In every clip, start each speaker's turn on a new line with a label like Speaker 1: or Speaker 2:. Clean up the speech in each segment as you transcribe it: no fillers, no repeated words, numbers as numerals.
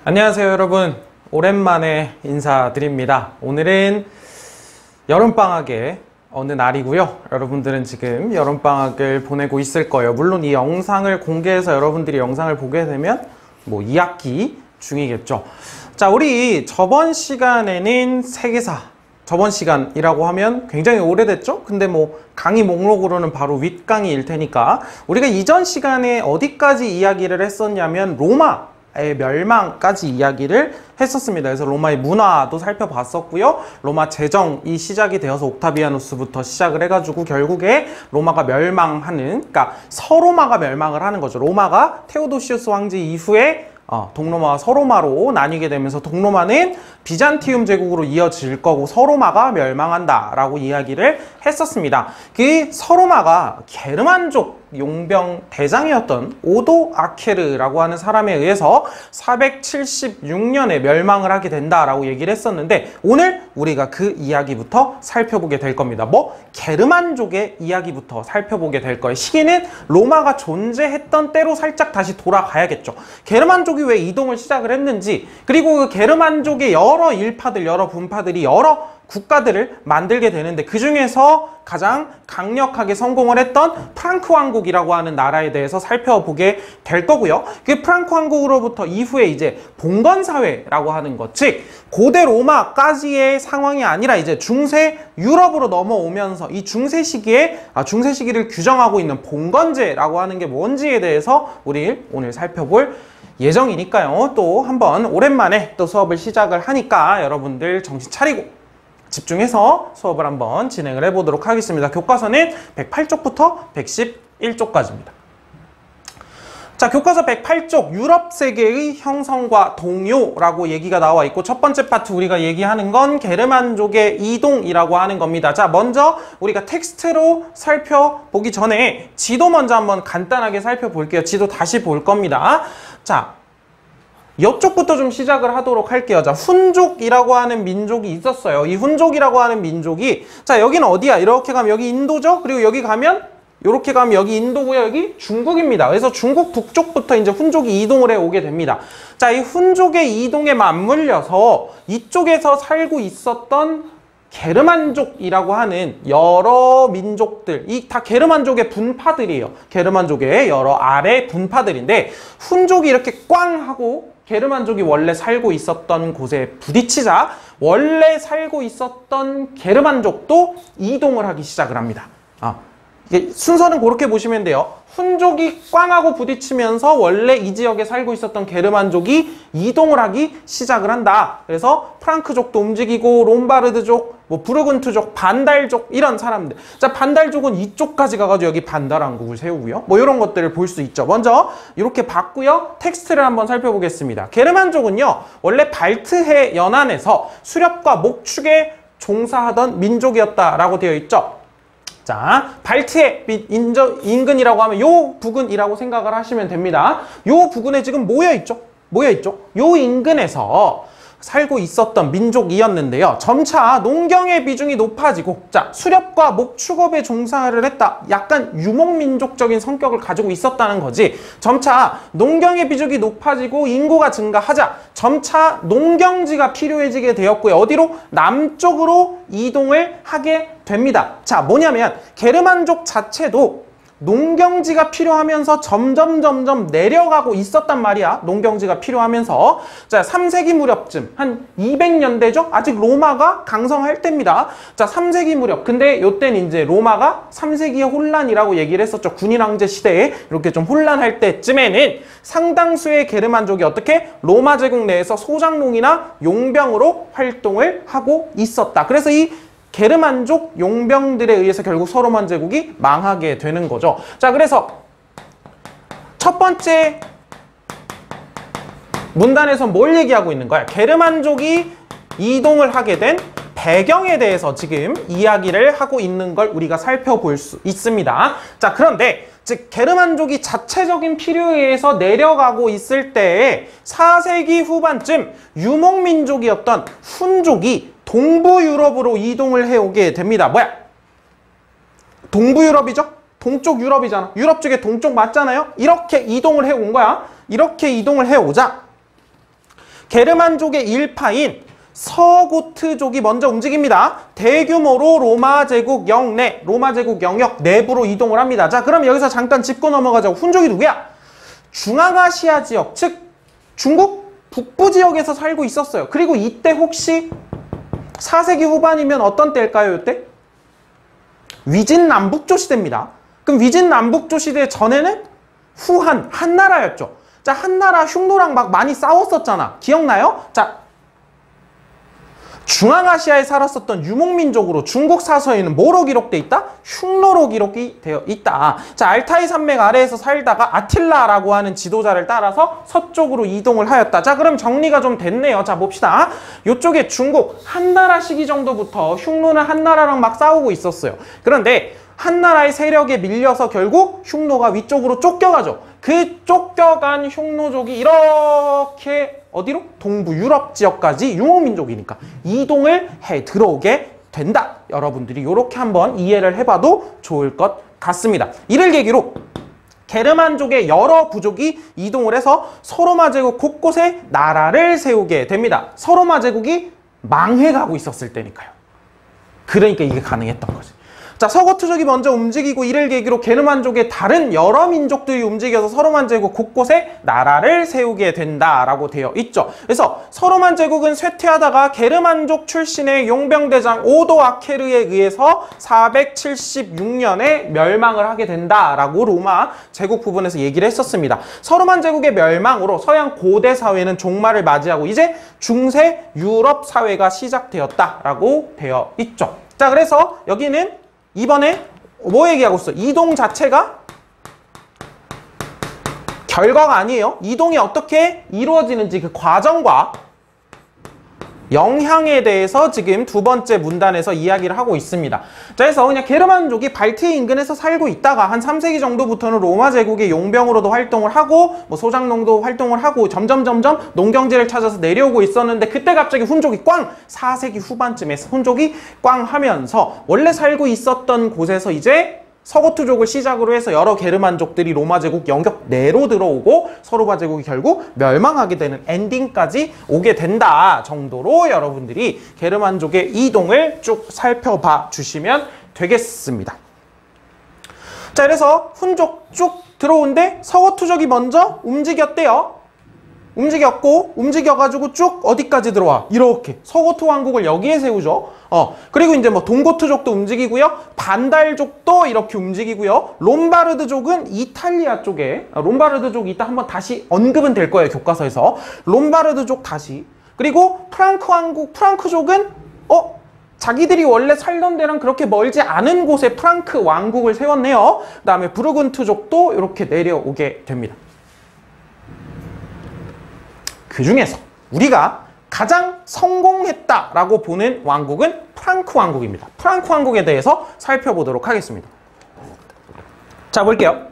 Speaker 1: 안녕하세요 여러분, 오랜만에 인사드립니다. 오늘은 여름방학의 어느 날이고요. 여러분들은 지금 여름방학을 보내고 있을 거예요. 물론 이 영상을 공개해서 여러분들이 영상을 보게 되면 2학기 중이겠죠. 자, 우리 저번 시간에는 세계사, 저번 시간이라고 하면 굉장히 오래됐죠? 근데 강의 목록으로는 바로 윗강의일 테니까 우리가 이전 시간에 어디까지 이야기를 했었냐면 로마의 멸망까지 이야기를 했었습니다. 그래서 로마의 문화도 살펴봤었고요. 로마 제정이 시작이 되어서 옥타비아누스부터 시작을 해가지고 결국에 로마가 멸망하는, 그러니까 서로마가 멸망을 하는 거죠. 로마가 테오도시우스 황제 이후에 동로마와 서로마로 나뉘게 되면서 동로마는 비잔티움 제국으로 이어질 거고 서로마가 멸망한다 라고 이야기를 했었습니다. 그 서로마가 게르만족 용병 대장이었던 오도 아케르라고 하는 사람에 의해서 476년에 멸망을 하게 된다라고 얘기를 했었는데, 오늘 우리가 그 이야기부터 살펴보게 될 겁니다. 게르만족의 이야기부터 살펴보게 될 거예요. 시기는 로마가 존재했던 때로 살짝 다시 돌아가야겠죠. 게르만족이 왜 이동을 시작을 했는지, 그리고 그 게르만족의 여러 일파들, 여러 분파들이 여러 국가들을 만들게 되는데 그 중에서 가장 강력하게 성공을 했던 프랑크 왕국이라고 하는 나라에 대해서 살펴보게 될 거고요. 그 프랑크 왕국으로부터 이후에 이제 봉건사회라고 하는 것, 즉 고대 로마까지의 상황이 아니라 이제 중세 유럽으로 넘어오면서 이 중세 시기를 규정하고 있는 봉건제라고 하는 게 뭔지에 대해서 우리 오늘 살펴볼 예정이니까요. 또 한번 오랜만에 또 수업을 시작을 하니까 여러분들 정신 차리고 집중해서 수업을 한번 진행을 해보도록 하겠습니다. 교과서는 108쪽부터 111쪽까지입니다. 자, 교과서 108쪽 유럽 세계의 형성과 동요라고 얘기가 나와 있고, 첫 번째 파트 우리가 얘기하는 건 게르만족의 이동이라고 하는 겁니다. 자, 먼저 우리가 텍스트로 살펴보기 전에 지도 먼저 한번 간단하게 살펴볼게요. 지도 다시 볼 겁니다. 자, 이쪽부터 좀 시작을 하도록 할게요. 자, 훈족이라고 하는 민족이 있었어요. 이 훈족이라고 하는 민족이, 자, 여기는 어디야? 이렇게 가면 여기 인도죠? 그리고 여기 가면 이렇게 가면 여기 인도고요. 여기 중국입니다. 그래서 중국 북쪽부터 이제 훈족이 이동을 해 오게 됩니다. 자, 이 훈족의 이동에 맞물려서 이쪽에서 살고 있었던 게르만족이라고 하는 여러 민족들, 이 다 게르만족의 분파들이에요. 게르만족의 여러 아래 분파들인데, 훈족이 이렇게 꽝 하고 게르만족이 원래 살고 있었던 곳에 부딪히자 원래 살고 있었던 게르만족도 이동을 하기 시작을 합니다. 이게 순서는 그렇게 보시면 돼요. 훈족이 꽝하고 부딪히면서 원래 이 지역에 살고 있었던 게르만족이 이동을 하기 시작을 한다. 그래서 프랑크족도 움직이고 롬바르드족, 부르근투족, 반달족, 이런 사람들. 자, 반달족은 이쪽까지 가가지고 여기 반달왕국을 세우고요. 이런 것들을 볼 수 있죠. 먼저 이렇게 봤고요. 텍스트를 한번 살펴보겠습니다. 게르만족은요, 원래 발트해 연안에서 수렵과 목축에 종사하던 민족이었다라고 되어 있죠. 자, 발트해 인근이라고 하면 요 부근이라고 생각을 하시면 됩니다. 요 부근에 지금 모여있죠? 요 인근에서 살고 있었던 민족이었는데요. 점차 농경의 비중이 높아지고, 자, 수렵과 목축업에 종사를 했다. 약간 유목민족적인 성격을 가지고 있었다는 거지. 점차 농경의 비중이 높아지고 인구가 증가하자 점차 농경지가 필요해지게 되었고요. 어디로? 남쪽으로 이동을 하게 됩니다. 자, 뭐냐면 게르만족 자체도 농경지가 필요하면서 점점 내려가고 있었단 말이야. 농경지가 필요하면서. 자, 3세기 무렵쯤, 한 200년대죠? 아직 로마가 강성할 때입니다. 자, 3세기 무렵. 근데 요때는 이제 로마가 3세기의 혼란이라고 얘기를 했었죠. 군인왕제 시대에 이렇게 좀 혼란할 때쯤에는 상당수의 게르만족이 어떻게? 로마 제국 내에서 소장농이나 용병으로 활동을 하고 있었다. 그래서 이 게르만족 용병들에 의해서 결국 서로만 제국이 망하게 되는 거죠. 자, 그래서 첫 번째 문단에서 뭘 얘기하고 있는 거야? 게르만족이 이동을 하게 된 배경에 대해서 지금 이야기를 하고 있는 걸 우리가 살펴볼 수 있습니다. 자, 그런데 즉 게르만족이 자체적인 필요에 의해서 내려가고 있을 때에 4세기 후반쯤 유목민족이었던 훈족이 동부 유럽으로 이동을 해오게 됩니다. 뭐야? 동부 유럽이죠? 동쪽 유럽이잖아. 유럽 쪽에 동쪽 맞잖아요? 이렇게 이동을 해온 거야. 이렇게 이동을 해오자 게르만족의 일파인 서고트족이 먼저 움직입니다. 대규모로 로마 제국 영내, 로마 제국 영역 내부로 이동을 합니다. 자, 그럼 여기서 잠깐 짚고 넘어가자고. 훈족이 누구야? 중앙아시아 지역, 즉 중국 북부 지역에서 살고 있었어요. 그리고 이때 혹시 4세기 후반이면 어떤 때일까요? 이때? 위진남북조 시대입니다. 그럼 위진남북조 시대 전에는 후한, 한나라였죠. 자, 한나라 흉노랑 막 많이 싸웠었잖아. 기억나요? 자, 중앙아시아에 살았었던 유목민족으로 중국 사서에는 뭐로 기록돼 있다? 흉노로 기록이 되어 있다. 자, 알타이 산맥 아래에서 살다가 아틸라라고 하는 지도자를 따라서 서쪽으로 이동을 하였다. 자, 그럼 정리가 좀 됐네요. 자, 봅시다. 이쪽에 중국 한나라 시기 정도부터 흉노는 한나라랑 막 싸우고 있었어요. 그런데 한나라의 세력에 밀려서 결국 흉노가 위쪽으로 쫓겨가죠. 그 쫓겨간 흉노족이 이렇게 어디로? 동부 유럽 지역까지 유목민족이니까 이동을 해 들어오게 된다. 여러분들이 이렇게 한번 이해를 해봐도 좋을 것 같습니다. 이를 계기로 게르만족의 여러 부족이 이동을 해서 서로마 제국 곳곳에 나라를 세우게 됩니다. 서로마 제국이 망해가고 있었을 때니까요. 그러니까 이게 가능했던 거지. 자, 서고트족이 먼저 움직이고 이를 계기로 게르만족의 다른 여러 민족들이 움직여서 서로만 제국 곳곳에 나라를 세우게 된다라고 되어 있죠. 그래서 서로만 제국은 쇠퇴하다가 게르만족 출신의 용병대장 오도 아케르에 의해서 476년에 멸망을 하게 된다라고 로마 제국 부분에서 얘기를 했었습니다. 서로만 제국의 멸망으로 서양 고대 사회는 종말을 맞이하고 이제 중세 유럽 사회가 시작되었다라고 되어 있죠. 자, 그래서 여기는 이번에 뭐 얘기하고 있어? 이동 자체가 결과가 아니에요. 이동이 어떻게 이루어지는지 그 과정과 영향에 대해서 지금 두 번째 문단에서 이야기를 하고 있습니다. 자, 그래서 그냥 게르만족이 발티 인근에서 살고 있다가 한 3세기 정도부터는 로마 제국의 용병으로도 활동을 하고 뭐 소장농도 활동을 하고 점점 농경지를 찾아서 내려오고 있었는데 그때 갑자기 훈족이 꽝! 4세기 후반쯤에 훈족이 꽝 하면서 원래 살고 있었던 곳에서 이제 서고트족을 시작으로 해서 여러 게르만족들이 로마 제국 영역 내로 들어오고 서로마 제국이 결국 멸망하게 되는 엔딩까지 오게 된다 정도로 여러분들이 게르만족의 이동을 쭉 살펴봐 주시면 되겠습니다. 자, 그래서 훈족 쭉 들어오는데 서고트족이 먼저 움직였대요. 움직여가지고 쭉 어디까지 들어와? 이렇게 서고트 왕국을 여기에 세우죠. 그리고 이제 뭐 동고트족도 움직이고요. 반달족도 이렇게 움직이고요. 롬바르드족은 이탈리아 쪽에, 롬바르드족 이따 한번 다시 언급은 될 거예요, 교과서에서. 롬바르드족 다시. 그리고 프랑크 왕국, 프랑크족은 자기들이 원래 살던 데랑 그렇게 멀지 않은 곳에 프랑크 왕국을 세웠네요. 그 다음에 부르근트족도 이렇게 내려오게 됩니다. 그 중에서 우리가 가장 성공했다라고 보는 왕국은 프랑크 왕국입니다. 프랑크 왕국에 대해서 살펴보도록 하겠습니다. 자, 볼게요.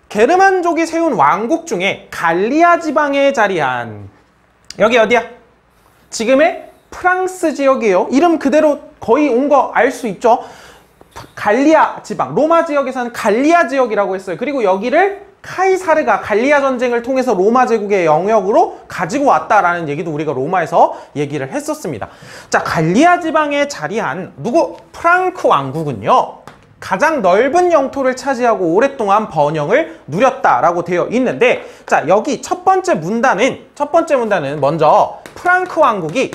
Speaker 1: 게르만족이 세운 왕국 중에 갈리아 지방에 자리한 여기 어디야? 지금의 프랑스 지역이에요. 이름 그대로 거의 온 거 알 수 있죠? 갈리아 지방, 로마 지역에서는 갈리아 지역이라고 했어요. 그리고 여기를 카이사르가 갈리아 전쟁을 통해서 로마 제국의 영역으로 가지고 왔다라는 얘기도 우리가 로마에서 얘기를 했었습니다. 자, 갈리아 지방에 자리한 프랑크 왕국은요. 가장 넓은 영토를 차지하고 오랫동안 번영을 누렸다라고 되어 있는데, 자, 여기 첫 번째 문단은 먼저 프랑크 왕국이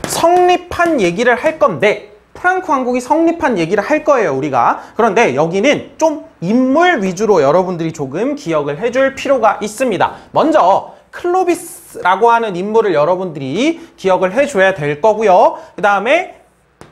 Speaker 1: 성립한 얘기를 할 건데, 프랑크 왕국이 성립한 얘기를 할 거예요, 우리가. 그런데 여기는 좀 인물 위주로 여러분들이 조금 기억을 해줄 필요가 있습니다. 먼저 클로비스라고 하는 인물을 여러분들이 기억을 해줘야 될 거고요. 그 다음에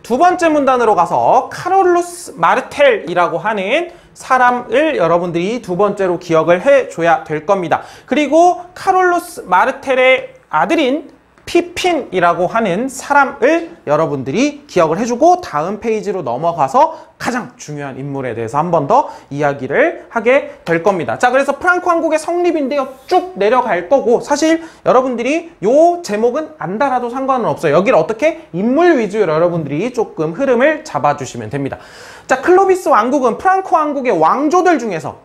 Speaker 1: 두 번째 문단으로 가서 카롤루스 마르텔이라고 하는 사람을 여러분들이 두 번째로 기억을 해줘야 될 겁니다. 그리고 카롤루스 마르텔의 아들인 피핀이라고 하는 사람을 여러분들이 기억을 해주고 다음 페이지로 넘어가서 가장 중요한 인물에 대해서 한 번 더 이야기를 하게 될 겁니다. 자, 그래서 프랑크 왕국의 성립인데요. 쭉 내려갈 거고 사실 여러분들이 요 제목은 안 달아도 상관은 없어요. 여기를 어떻게 인물 위주로 여러분들이 조금 흐름을 잡아주시면 됩니다. 자, 클로비스 왕국은 프랑크 왕국의 왕조들 중에서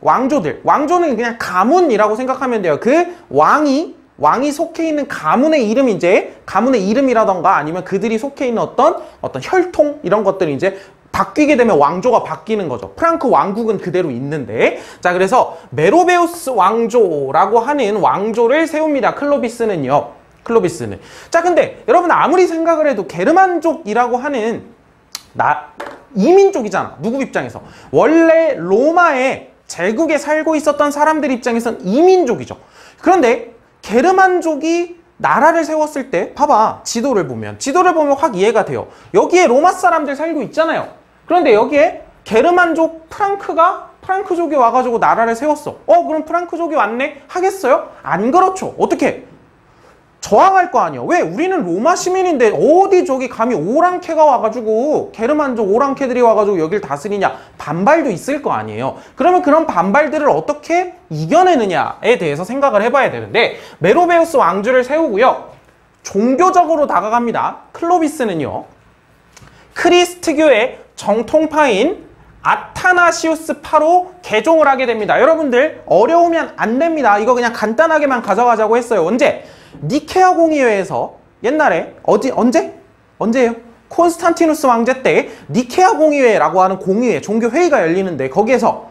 Speaker 1: 왕조들. 왕조는 그냥 가문이라고 생각하면 돼요. 그 왕이 속해 있는 가문의 이름이 이제 가문의 이름이라던가 아니면 그들이 속해 있는 어떤 혈통 이런 것들이 이제 바뀌게 되면 왕조가 바뀌는 거죠. 프랑크 왕국은 그대로 있는데, 자, 그래서 메로베우스 왕조라고 하는 왕조를 세웁니다. 클로비스는요. 클로비스는. 자, 근데 여러분 아무리 생각을 해도 게르만족이라고 하는 이민족이잖아. 누구 입장에서? 원래 로마의 제국에 살고 있었던 사람들 입장에선 이민족이죠. 그런데 게르만족이 나라를 세웠을 때 봐봐. 지도를 보면 확 이해가 돼요. 여기에 로마 사람들 살고 있잖아요. 그런데 여기에 게르만족 프랑크족이 와가지고 나라를 세웠어. 그럼 프랑크족이 왔네? 하겠어요? 안 그렇죠. 어떻게? 저항할 거 아니야. 왜? 우리는 로마 시민인데 어디 저기 감히 오랑캐가 와가지고 게르만족 오랑캐들이 와가지고 여길 다스리냐? 반발도 있을 거 아니에요. 그러면 그런 반발들을 어떻게 이겨내느냐에 대해서 생각을 해봐야 되는데 메로베우스 왕조를 세우고요. 종교적으로 다가갑니다. 클로비스는요. 크리스트교의 정통파인 아타나시우스파로 개종을 하게 됩니다. 여러분들 어려우면 안 됩니다. 이거 그냥 간단하게만 가져가자고 했어요. 언제? 니케아 공의회에서 옛날에 언제예요? 콘스탄티누스 왕제 때 니케아 공의회라고 하는 공의회, 종교회의가 열리는데 거기에서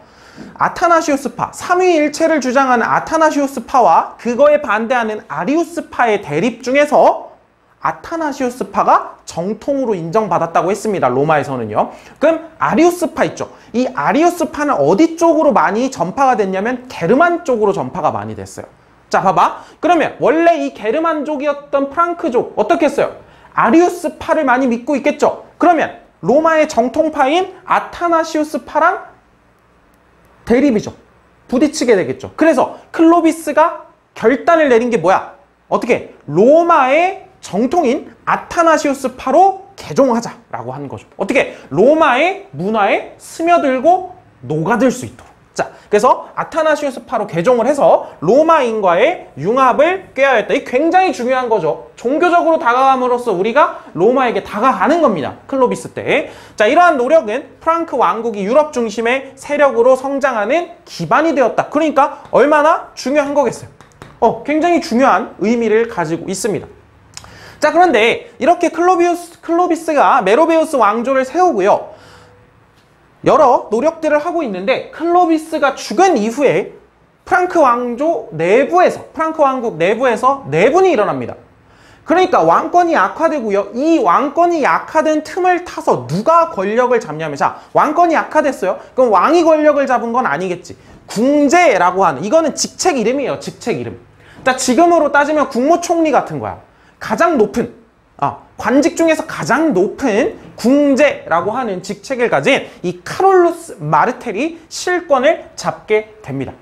Speaker 1: 아타나시우스파, 삼위일체를 주장하는 아타나시우스파와 그거에 반대하는 아리우스파의 대립 중에서 아타나시우스파가 정통으로 인정받았다고 했습니다. 로마에서는요. 그럼 아리우스파 있죠. 이 아리우스파는 어디 쪽으로 많이 전파가 됐냐면 게르만 쪽으로 전파가 많이 됐어요. 자, 봐봐. 그러면 원래 이 게르만족이었던 프랑크족 어떻게 했어요? 아리우스파를 많이 믿고 있겠죠. 그러면 로마의 정통파인 아타나시우스파랑 대립이죠. 부딪히게 되겠죠. 그래서 클로비스가 결단을 내린 게 뭐야? 어떻게? 로마의 정통인 아타나시우스파로 개종하자라고 하는 거죠. 어떻게? 로마의 문화에 스며들고 녹아들 수 있도록. 자, 그래서 아타나시우스파로 개종을 해서 로마인과의 융합을 꾀하였다. 이 굉장히 중요한 거죠. 종교적으로 다가감으로써 우리가 로마에게 다가가는 겁니다. 클로비스 때. 자, 이러한 노력은 프랑크 왕국이 유럽 중심의 세력으로 성장하는 기반이 되었다. 그러니까 얼마나 중요한 거겠어요. 굉장히 중요한 의미를 가지고 있습니다. 자, 그런데 이렇게 클로비스가 메로베우스 왕조를 세우고요. 여러 노력들을 하고 있는데 클로비스가 죽은 이후에 프랑크 왕국 내부에서 내분이 일어납니다. 그러니까 왕권이 악화되고요. 이 왕권이 약화된 틈을 타서 누가 권력을 잡냐면, 자, 왕권이 약화됐어요. 그럼 왕이 권력을 잡은 건 아니겠지. 궁제라고 하는, 이거는 직책 이름이에요. 직책 이름. 자, 지금으로 따지면 국무총리 같은 거야. 가장 높은 관직 중에서 가장 높은 궁제라고 하는 직책을 가진 이 카롤루스 마르텔이 실권을 잡게 됩니다.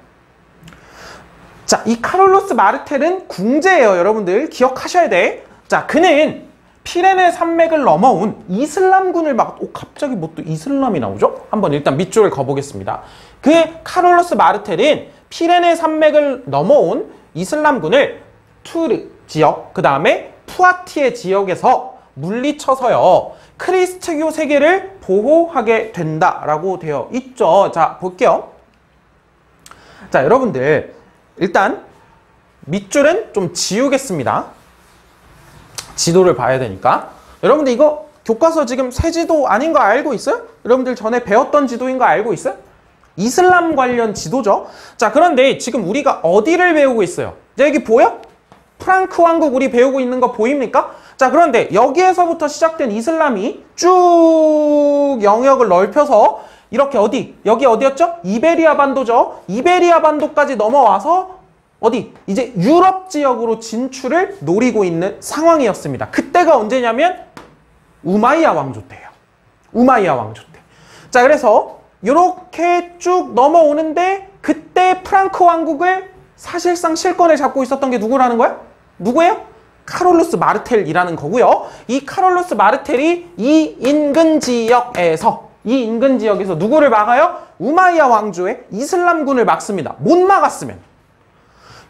Speaker 1: 자, 이 카롤루스 마르텔은 궁제예요. 여러분들 기억하셔야 돼. 자, 그는 피레네 산맥을 넘어온 이슬람군을 갑자기 뭐 또 이슬람이 나오죠? 한번 일단 밑줄을 그어보겠습니다. 그 카롤루스 마르텔은 피레네 산맥을 넘어온 이슬람군을 투르 지역, 그 다음에 푸아티에 지역에서 물리쳐서요. 크리스트교 세계를 보호하게 된다라고 되어 있죠. 자, 볼게요. 자, 여러분들 일단 밑줄은 좀 지우겠습니다. 지도를 봐야 되니까. 여러분들 이거 교과서 지금 새 지도 아닌 거 알고 있어요? 여러분들 전에 배웠던 지도인 거 알고 있어요? 이슬람 관련 지도죠. 자, 그런데 지금 우리가 어디를 배우고 있어요? 여기 보여? 프랑크 왕국 우리 배우고 있는 거 보입니까? 자, 그런데 여기에서부터 시작된 이슬람이 쭉 영역을 넓혀서 이렇게 여기 어디였죠? 이베리아 반도죠. 이베리아 반도까지 넘어와서 이제 유럽 지역으로 진출을 노리고 있는 상황이었습니다. 그때가 언제냐면 우마이야 왕조 때예요. 우마이야 왕조 때. 자, 그래서 이렇게 쭉 넘어오는데 그때 프랑크 왕국을 사실상 실권을 잡고 있었던 게 누구라는 거야? 누구예요? 카롤루스 마르텔이라는 거고요. 이 카롤루스 마르텔이 이 인근 지역에서 누구를 막아요? 우마이야 왕조의 이슬람군을 막습니다. 못 막았으면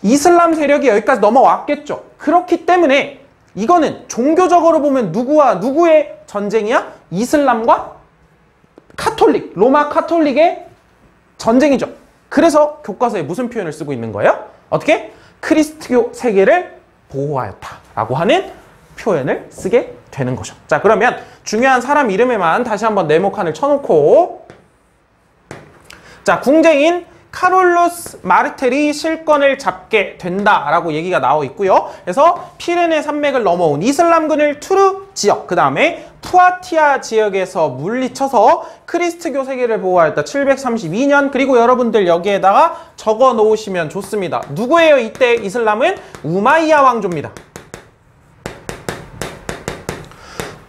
Speaker 1: 이슬람 세력이 여기까지 넘어왔겠죠. 그렇기 때문에 이거는 종교적으로 보면 누구의 전쟁이야? 이슬람과 카톨릭, 로마 카톨릭의 전쟁이죠. 그래서 교과서에 무슨 표현을 쓰고 있는 거예요? 어떻게? 크리스트교 세계를 보호하였다 라고 하는 표현을 쓰게 되는 거죠. 자, 그러면 중요한 사람 이름에만 다시 한번 네모칸을 쳐놓고, 자, 궁제인 카롤루스 마르텔이 실권을 잡게 된다라고 얘기가 나와 있고요. 그래서 피레네 산맥을 넘어온 이슬람군을 투르 지역, 그 다음에 푸아티아 지역에서 물리쳐서 크리스트교 세계를 보호하였다. 732년. 그리고 여러분들 여기에다가 적어 놓으시면 좋습니다. 누구예요? 이때 이슬람은 우마이야 왕조입니다.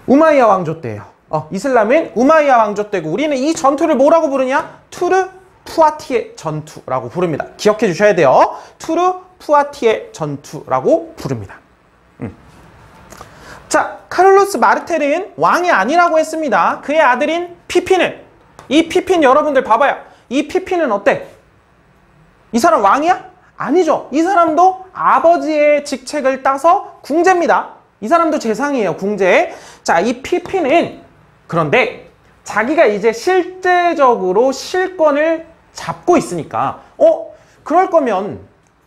Speaker 1: 우마이야 왕조 때예요. 이슬람은 우마이야 왕조 때고, 우리는 이 전투를 뭐라고 부르냐? 투르 푸아티에 전투라고 부릅니다. 기억해 주셔야 돼요. 투르 푸아티에 전투라고 부릅니다. 자, 카롤루스 마르텔은 왕이 아니라고 했습니다. 그의 아들인 피핀은, 이 피핀 여러분들 봐봐요. 이 피핀은 어때? 이 사람 왕이야? 아니죠. 이 사람도 아버지의 직책을 따서 궁제입니다. 이 사람도 재상이에요. 궁제. 자, 이 피핀은 그런데 자기가 이제 실제적으로 실권을 잡고 있으니까 그럴 거면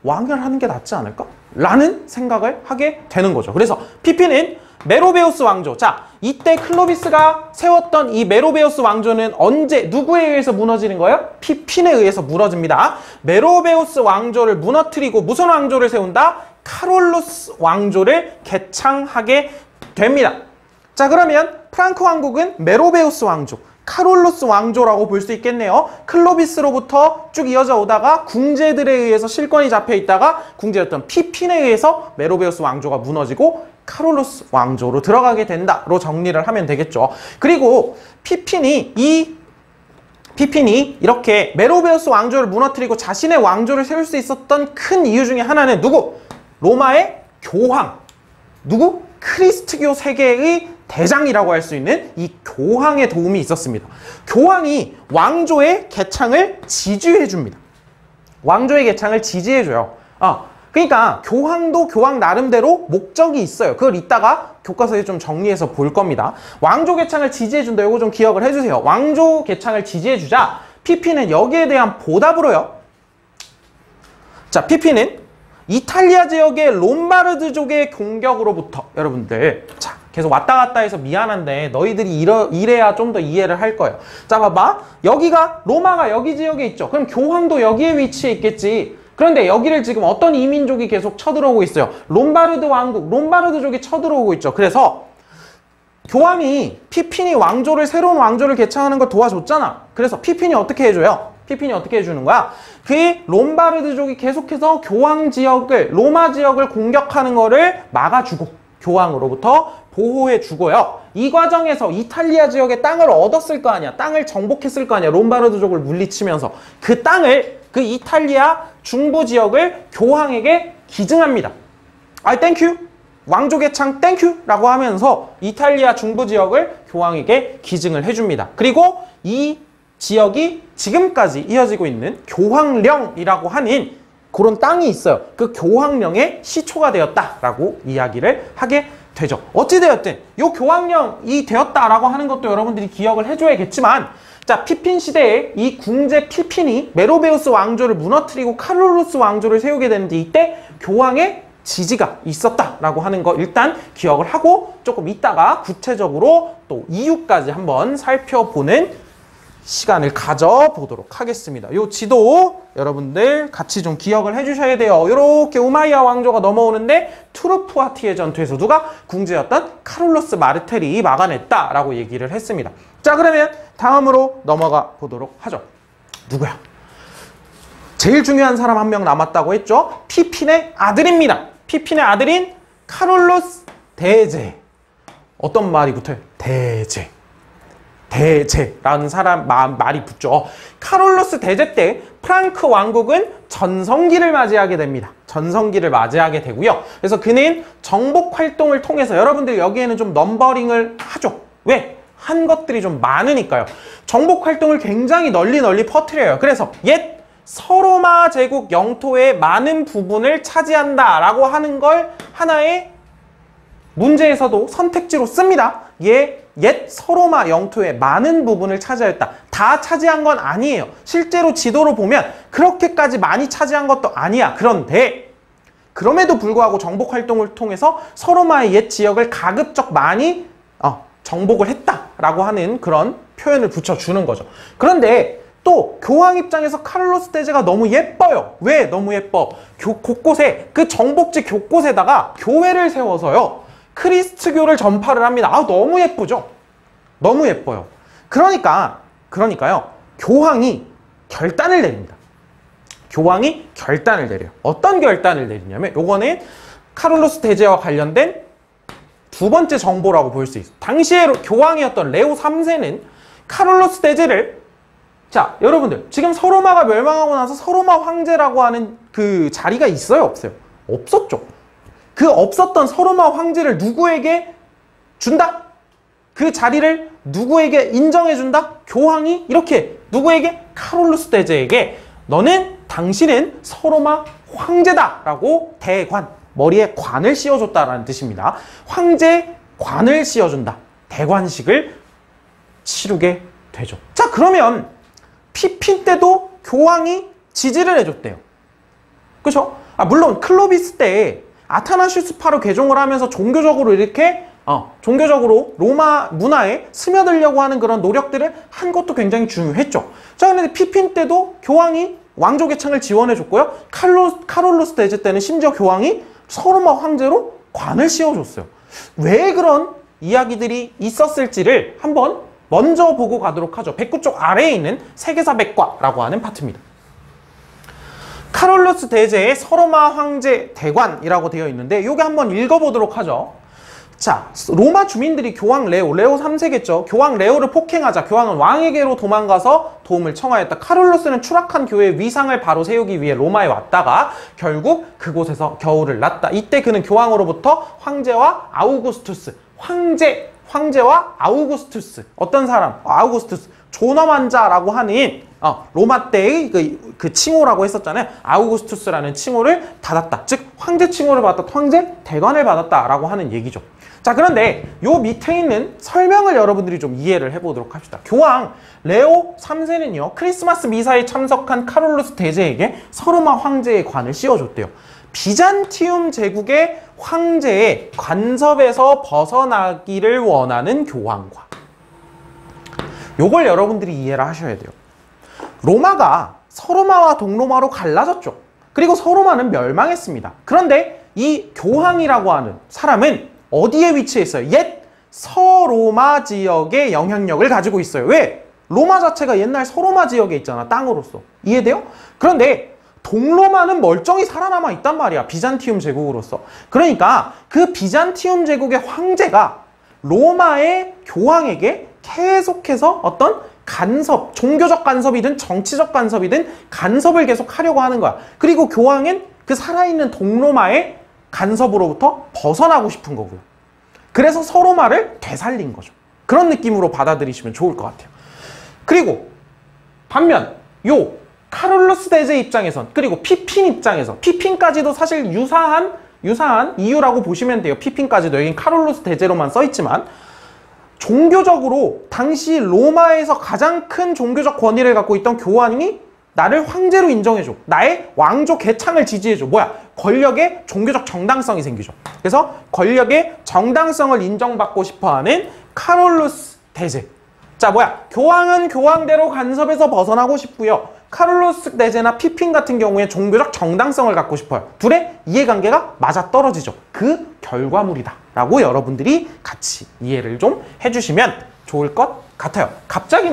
Speaker 1: 왕을 하는 게 낫지 않을까? 라는 생각을 하게 되는 거죠. 그래서 피핀은 메로베우스 왕조. 자, 이때 클로비스가 세웠던 이 메로베우스 왕조는 언제, 누구에 의해서 무너지는 거예요? 피핀에 의해서 무너집니다. 메로베우스 왕조를 무너뜨리고 무슨 왕조를 세운다? 카롤루스 왕조를 개창하게 됩니다. 자, 그러면 프랑크 왕국은 메로베우스 왕조, 카롤루스 왕조라고 볼 수 있겠네요. 클로비스로부터 쭉 이어져 오다가 궁제들에 의해서 실권이 잡혀 있다가 궁제였던 피핀에 의해서 메로베우스 왕조가 무너지고 카롤루스 왕조로 들어가게 된다로 정리를 하면 되겠죠. 그리고 피핀이 이렇게 메로베우스 왕조를 무너뜨리고 자신의 왕조를 세울 수 있었던 큰 이유 중에 하나는 누구? 로마의 교황. 누구? 크리스트교 세계의 대장이라고 할 수 있는 이 교황의 도움이 있었습니다. 교황이 왕조의 개창을 지지해 줍니다. 왕조의 개창을 지지해 줘요. 그러니까 교황도 교황 나름대로 목적이 있어요. 그걸 이따가 교과서에 좀 정리해서 볼 겁니다. 왕조 개창을 지지해 준다. 이거 좀 기억을 해주세요. 왕조 개창을 지지해 주자 피핀은 여기에 대한 보답으로요. 자, 피핀은 이탈리아 지역의 롬바르드족의 공격으로부터, 여러분들, 자, 계속 왔다 갔다 해서 미안한데 너희들이 이래야 좀 더 이해를 할 거예요. 자, 봐봐. 여기가, 로마가 여기 지역에 있죠. 그럼 교황도 여기에 위치해 있겠지. 그런데 여기를 지금 어떤 이민족이 계속 쳐들어오고 있어요. 롬바르드 왕국, 롬바르드족이 쳐들어오고 있죠. 그래서 교황이 피핀이 새로운 왕조를 개창하는 걸 도와줬잖아. 그래서 피핀이 어떻게 해줘요? 피핀이 어떻게 해주는 거야? 그 롬바르드족이 계속해서 교황 지역을, 로마 지역을 공격하는 거를 막아주고 교황으로부터 보호해주고요. 이 과정에서 이탈리아 지역의 땅을 얻었을 거 아니야. 땅을 정복했을 거 아니야. 롬바르드족을 물리치면서 그 땅을, 그 이탈리아 중부 지역을 교황에게 기증합니다. 땡큐. 왕조 개창 땡큐 라고 하면서 이탈리아 중부 지역을 교황에게 기증을 해줍니다. 그리고 이 지역이 지금까지 이어지고 있는 교황령이라고 하는 그런 땅이 있어요. 그 교황령의 시초가 되었다라고 이야기를 하게 되죠. 어찌되었든 이 교황령이 되었다라고 하는 것도 여러분들이 기억을 해줘야겠지만, 자, 피핀 시대에 이 궁제 피핀이 메로베우스 왕조를 무너뜨리고 카롤루스 왕조를 세우게 되는데 이때 교황의 지지가 있었다라고 하는 거 일단 기억을 하고 조금 이따가 구체적으로 또 이유까지 한번 살펴보는 시간을 가져보도록 하겠습니다. 요 지도 여러분들 같이 좀 기억을 해주셔야 돼요. 이렇게 우마이야 왕조가 넘어오는데 투르푸아티의 전투에서 누가? 궁제였던 카롤루스 마르텔이 막아냈다라고 얘기를 했습니다. 자, 그러면 다음으로 넘어가 보도록 하죠. 누구야? 제일 중요한 사람 한 명 남았다고 했죠. 피핀의 아들입니다. 피핀의 아들인 카롤루스 대제. 어떤 말이 붙어요? 대제. 대제라는 말이 붙죠. 카롤루스 대제 때 프랑크 왕국은 전성기를 맞이하게 됩니다. 전성기를 맞이하게 되고요. 그래서 그는 정복 활동을 통해서, 여러분들 여기에는 좀 넘버링을 하죠. 왜? 한 것들이 좀 많으니까요. 정복 활동을 굉장히 널리 퍼뜨려요. 그래서 옛 서로마 제국 영토의 많은 부분을 차지한다라고 하는 걸 하나의 문제에서도 선택지로 씁니다. 옛 서로마 영토의 많은 부분을 차지하였다. 다 차지한 건 아니에요. 실제로 지도로 보면 그렇게까지 많이 차지한 것도 아니야. 그런데 그럼에도 불구하고 정복 활동을 통해서 서로마의 옛 지역을 가급적 많이 정복을 했다라고 하는 그런 표현을 붙여주는 거죠. 그런데 또 교황 입장에서 카를로스 대제가 너무 예뻐요. 왜 너무 예뻐? 곳곳에 그 정복지 곳곳에다가 교회를 세워서요. 크리스트교를 전파를 합니다. 너무 예쁘죠? 너무 예뻐요. 그러니까요. 교황이 결단을 내립니다. 교황이 결단을 내려요. 어떤 결단을 내리냐면 요거는 카를로스 대제와 관련된 두 번째 정보라고 볼 수 있어요. 당시에 교황이었던 레오 3세는 카를로스 대제를 자, 여러분들 지금 서로마가 멸망하고 나서 서로마 황제라고 하는 그 자리가 있어요? 없어요? 없었죠. 그 없었던 서로마 황제를 누구에게 준다? 그 자리를 누구에게 인정해준다? 교황이 이렇게 누구에게? 카를로스 대제에게 당신은 서로마 황제다 라고 대관, 머리에 관을 씌워줬다라는 뜻입니다. 황제 관을 씌워준다. 대관식을 치르게 되죠. 자, 그러면 피핀 때도 교황이 지지를 해줬대요. 그렇죠? 물론 클로비스 때 아타나시우스파로 개종을 하면서 종교적으로 이렇게 종교적으로 로마 문화에 스며들려고 하는 그런 노력들을 한 것도 굉장히 중요했죠. 자, 그런데 피핀 때도 교황이 왕족의 창을 지원해줬고요. 카롤로스 대제 때는 심지어 교황이 서로마 황제로 관을 씌워줬어요. 왜 그런 이야기들이 있었을지를 한번 먼저 보고 가도록 하죠. 백구 쪽 아래에 있는 세계사 백과라고 하는 파트입니다. 카롤로스 대제의 서로마 황제 대관이라고 되어 있는데 요게 한번 읽어보도록 하죠. 자, 로마 주민들이 교황 레오 3세겠죠. 교황 레오를 폭행하자 교황은 왕에게로 도망가서 도움을 청하였다. 카롤로스는 추락한 교회의 위상을 바로 세우기 위해 로마에 왔다가 결국 그곳에서 겨울을 났다. 이때 그는 교황으로부터 황제와 아우구스투스, 황제와 아우구스투스, 어떤 사람? 아우구스투스, 존엄한 자라고 하는 로마 때의 그 칭호라고 했었잖아요. 아우구스투스라는 칭호를 받았다. 즉 황제 칭호를 받았다. 황제 대관을 받았다라고 하는 얘기죠. 자, 그런데 요 밑에 있는 설명을 여러분들이 좀 이해를 해보도록 합시다. 교황 레오 3세는요. 크리스마스 미사에 참석한 카롤로스 대제에게 서로마 황제의 관을 씌워줬대요. 비잔티움 제국의 황제의 간섭에서 벗어나기를 원하는 교황과 요걸 여러분들이 이해를 하셔야 돼요. 로마가 서로마와 동로마로 갈라졌죠. 그리고 서로마는 멸망했습니다. 그런데 이 교황이라고 하는 사람은 어디에 위치해 있어요? 옛 서로마 지역의 영향력을 가지고 있어요. 왜? 로마 자체가 옛날 서로마 지역에 있잖아. 땅으로서. 이해돼요? 그런데 동로마는 멀쩡히 살아남아 있단 말이야. 비잔티움 제국으로서. 그러니까 그 비잔티움 제국의 황제가 로마의 교황에게 계속해서 어떤 간섭, 종교적 간섭이든 정치적 간섭이든 간섭을 계속 하려고 하는 거야. 그리고 교황은 그 살아있는 동로마의 간섭으로부터 벗어나고 싶은 거고요. 그래서 서로마를 되살린 거죠. 그런 느낌으로 받아들이시면 좋을 것 같아요. 그리고 반면 요 카롤로스 대제 입장에선, 그리고 피핀 입장에서, 피핀까지도 사실 유사한 이유라고 보시면 돼요. 피핀까지도 여긴 카롤로스 대제로만 써있지만 종교적으로 당시 로마에서 가장 큰 종교적 권위를 갖고 있던 교황이 나를 황제로 인정해줘. 나의 왕조 개창을 지지해줘. 뭐야? 권력의 종교적 정당성이 생기죠. 그래서 권력의 정당성을 인정받고 싶어하는 카롤로스 대제. 자, 교황은 교황대로 간섭에서 벗어나고 싶고요. 카롤로스 대제나 피핀 같은 경우에 종교적 정당성을 갖고 싶어요. 둘의 이해관계가 맞아떨어지죠. 그 결과물이다 라고 여러분들이 같이 이해를 좀 해주시면 좋을 것 같아요. 갑자기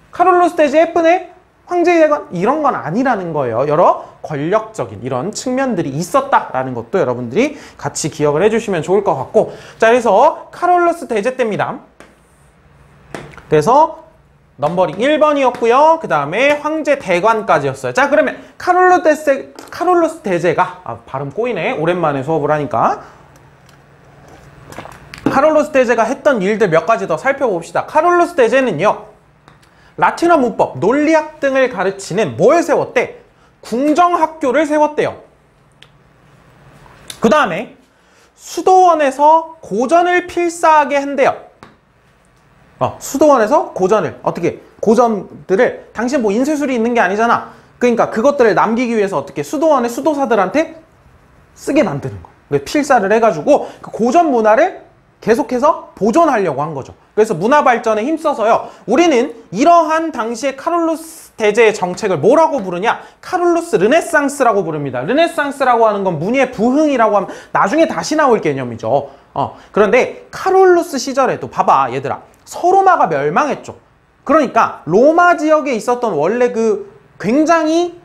Speaker 1: 카롤로스 대제 예쁘네? 황제의 대관? 이런 건 아니라는 거예요. 여러 권력적인 이런 측면들이 있었다라는 것도 여러분들이 같이 기억을 해주시면 좋을 것 같고, 자, 그래서 카롤로스 대제 때입니다. 그래서 넘버링 1번이었고요. 그 다음에 황제 대관까지였어요. 자, 그러면 카롤로스 대제가 발음 꼬이네. 오랜만에 수업을 하니까. 카롤로스 대제가 했던 일들 몇 가지 더 살펴봅시다. 카롤로스 대제는요, 라틴어 문법, 논리학 등을 가르치는 뭘 세웠대? 궁정학교를 세웠대요. 그 다음에 수도원에서 고전을 필사하게 한대요. 수도원에서 고전을 어떻게 고전들을 당신 뭐 인쇄술이 있는 게 아니잖아. 그러니까 그것들을 남기기 위해서 어떻게 수도원의 수도사들한테 쓰게 만드는 거예요. 필사를 해가지고 그 고전 문화를 계속해서 보존하려고 한 거죠. 그래서 문화 발전에 힘써서요. 우리는 이러한 당시의 카를로스 대제의 정책을 뭐라고 부르냐? 카를로스 르네상스라고 부릅니다. 르네상스라고 하는 건 문의의 부흥이라고 하면 나중에 다시 나올 개념이죠. 그런데 카를로스 시절에도 봐봐 얘들아. 서로마가 멸망했죠. 그러니까 로마 지역에 있었던 원래 그 굉장히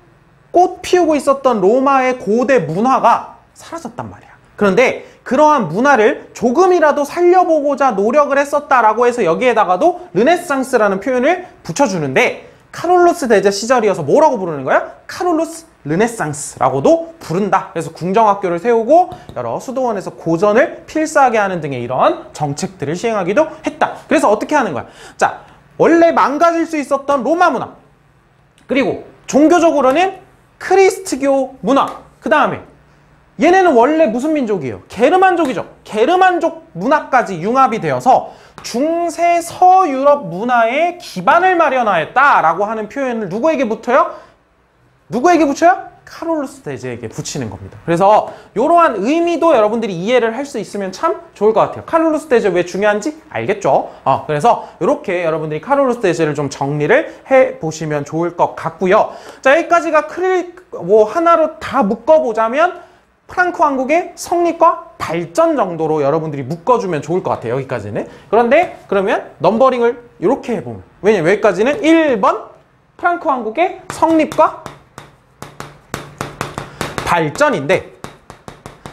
Speaker 1: 꽃 피우고 있었던 로마의 고대 문화가 사라졌단 말이야. 그런데 그러한 문화를 조금이라도 살려보고자 노력을 했었다라고 해서 여기에다가도 르네상스라는 표현을 붙여주는데 카를로스 대제 시절이어서 뭐라고 부르는 거야? 카를로스 르네상스라고도 부른다. 그래서 궁정학교를 세우고 여러 수도원에서 고전을 필사하게 하는 등의 이런 정책들을 시행하기도 했다. 그래서 어떻게 하는 거야? 자, 원래 망가질 수 있었던 로마 문화, 그리고 종교적으로는 크리스트교 문화, 그 다음에 얘네는 원래 무슨 민족이에요? 게르만족이죠. 게르만족 문화까지 융합이 되어서 중세 서유럽 문화의 기반을 마련하였다라고 하는 표현을 누구에게 붙여요? 누구에게 붙여요? 카를로스 대제에게 붙이는 겁니다. 그래서 이러한 의미도 여러분들이 이해를 할 수 있으면 참 좋을 것 같아요. 카를로스 대제 왜 중요한지 알겠죠? 그래서 이렇게 여러분들이 카를로스 대제를 좀 정리를 해보시면 좋을 것 같고요. 자, 여기까지가 하나로 다 묶어보자면 프랑크 왕국의 성립과 발전 정도로 여러분들이 묶어주면 좋을 것 같아요. 여기까지는. 그런데 그러면 넘버링을 이렇게 해보면, 왜냐면 여기까지는 1번 프랑크 왕국의 성립과 발전인데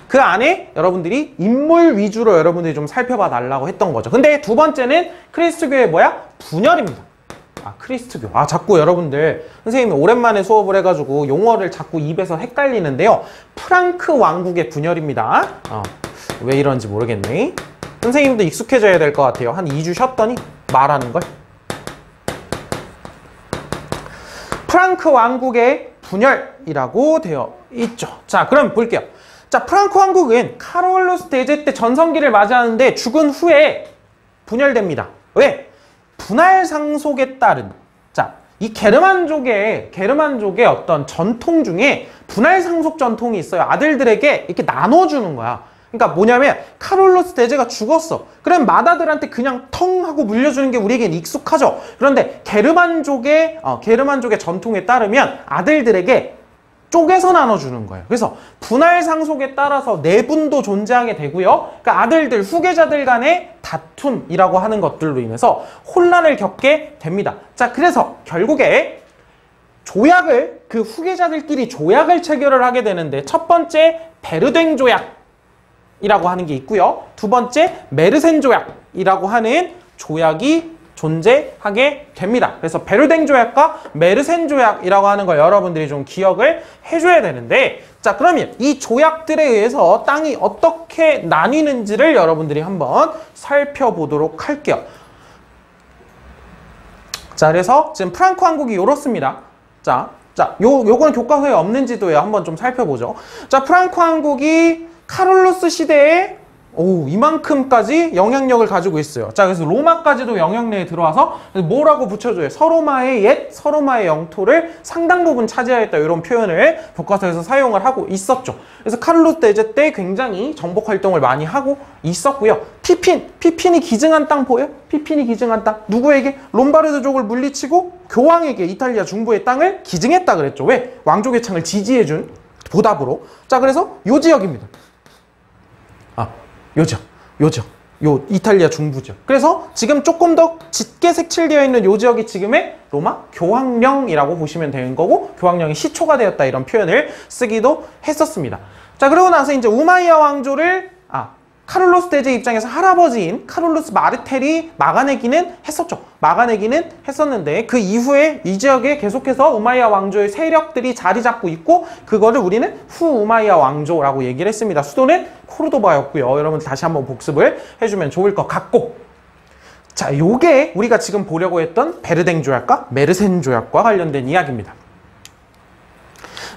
Speaker 1: 그 안에 여러분들이 인물 위주로 여러분들이 좀 살펴봐 달라고 했던 거죠. 근데 두 번째는 크리스트교의 분열입니다. 크리스트교. 자꾸 여러분들 선생님이 오랜만에 수업을 해가지고 용어를 자꾸 입에서 헷갈리는데요. 프랑크 왕국의 분열입니다. 왜 이런지 모르겠네. 선생님도 익숙해져야 될 것 같아요. 한 2주 쉬었더니 말하는 걸. 프랑크 왕국의 분열이라고 되어 있죠. 자, 그럼 볼게요. 자, 프랑크 왕국은 카를로스 대제 때 전성기를 맞이하는데 죽은 후에 분열됩니다. 왜? 분할 상속에 따른, 자, 이 게르만족의 어떤 전통 중에 분할 상속 전통이 있어요. 아들들에게 이렇게 나눠주는 거야. 그러니까 뭐냐면 카를로스 대제가 죽었어. 그럼 맏아들한테 그냥 텅 하고 물려주는 게 우리에겐 익숙하죠. 그런데 게르만족의 전통에 따르면 아들들에게 쪼개서 나눠주는 거예요. 그래서 분할 상속에 따라서 내분도 존재하게 되고요. 그러니까 아들들, 후계자들 간의 다툼이라고 하는 것들로 인해서 혼란을 겪게 됩니다. 자, 그래서 결국에 그 후계자들끼리 조약을 체결을 하게 되는데 첫 번째 베르댕 조약이라고 하는 게 있고요. 두 번째 메르센 조약이라고 하는 조약이 존재하게 됩니다. 그래서 베르댕 조약과 메르센 조약이라고 하는 걸 여러분들이 좀 기억을 해줘야 되는데, 자, 그러면 이 조약들에 의해서 땅이 어떻게 나뉘는지를 여러분들이 한번 살펴보도록 할게요. 자, 그래서 지금 프랑크 왕국이 이렇습니다. 요건 교과서에 없는지도요. 한번 좀 살펴보죠. 자, 프랑크 왕국이 카를로스 시대에 이만큼까지 영향력을 가지고 있어요. 자, 그래서 로마까지도 영향력이 들어와서 뭐라고 붙여줘요? 서로마의 영토를 상당 부분 차지하였다. 이런 표현을 교과서에서 사용을 하고 있었죠. 그래서 카를로스 대제 때 굉장히 정복 활동을 많이 하고 있었고요. 피핀이 기증한 땅 보여요? 피핀이 기증한 땅. 누구에게? 롬바르드족을 물리치고 교황에게 이탈리아 중부의 땅을 기증했다 그랬죠. 왜? 왕족의 창을 지지해준 보답으로. 자, 그래서 요 지역입니다. 요 이탈리아 중부 지역. 그래서 지금 조금 더 짙게 색칠되어 있는 요 지역이 지금의 로마 교황령이라고 보시면 되는 거고, 교황령이 시초가 되었다 이런 표현을 쓰기도 했었습니다. 자, 그러고 나서 이제 우마이야 왕조를 카를로스 대제 입장에서 할아버지인 카를로스 마르텔이 막아내기는 했었죠. 막아내기는 했었는데 그 이후에 이 지역에 계속해서 우마이야 왕조의 세력들이 자리 잡고 있고, 그거를 우리는 후우마이야 왕조라고 얘기를 했습니다. 수도는 코르도바였고요. 여러분 다시 한번 복습을 해주면 좋을 것 같고, 자, 요게 우리가 지금 보려고 했던 베르댕 조약과 메르센 조약과 관련된 이야기입니다.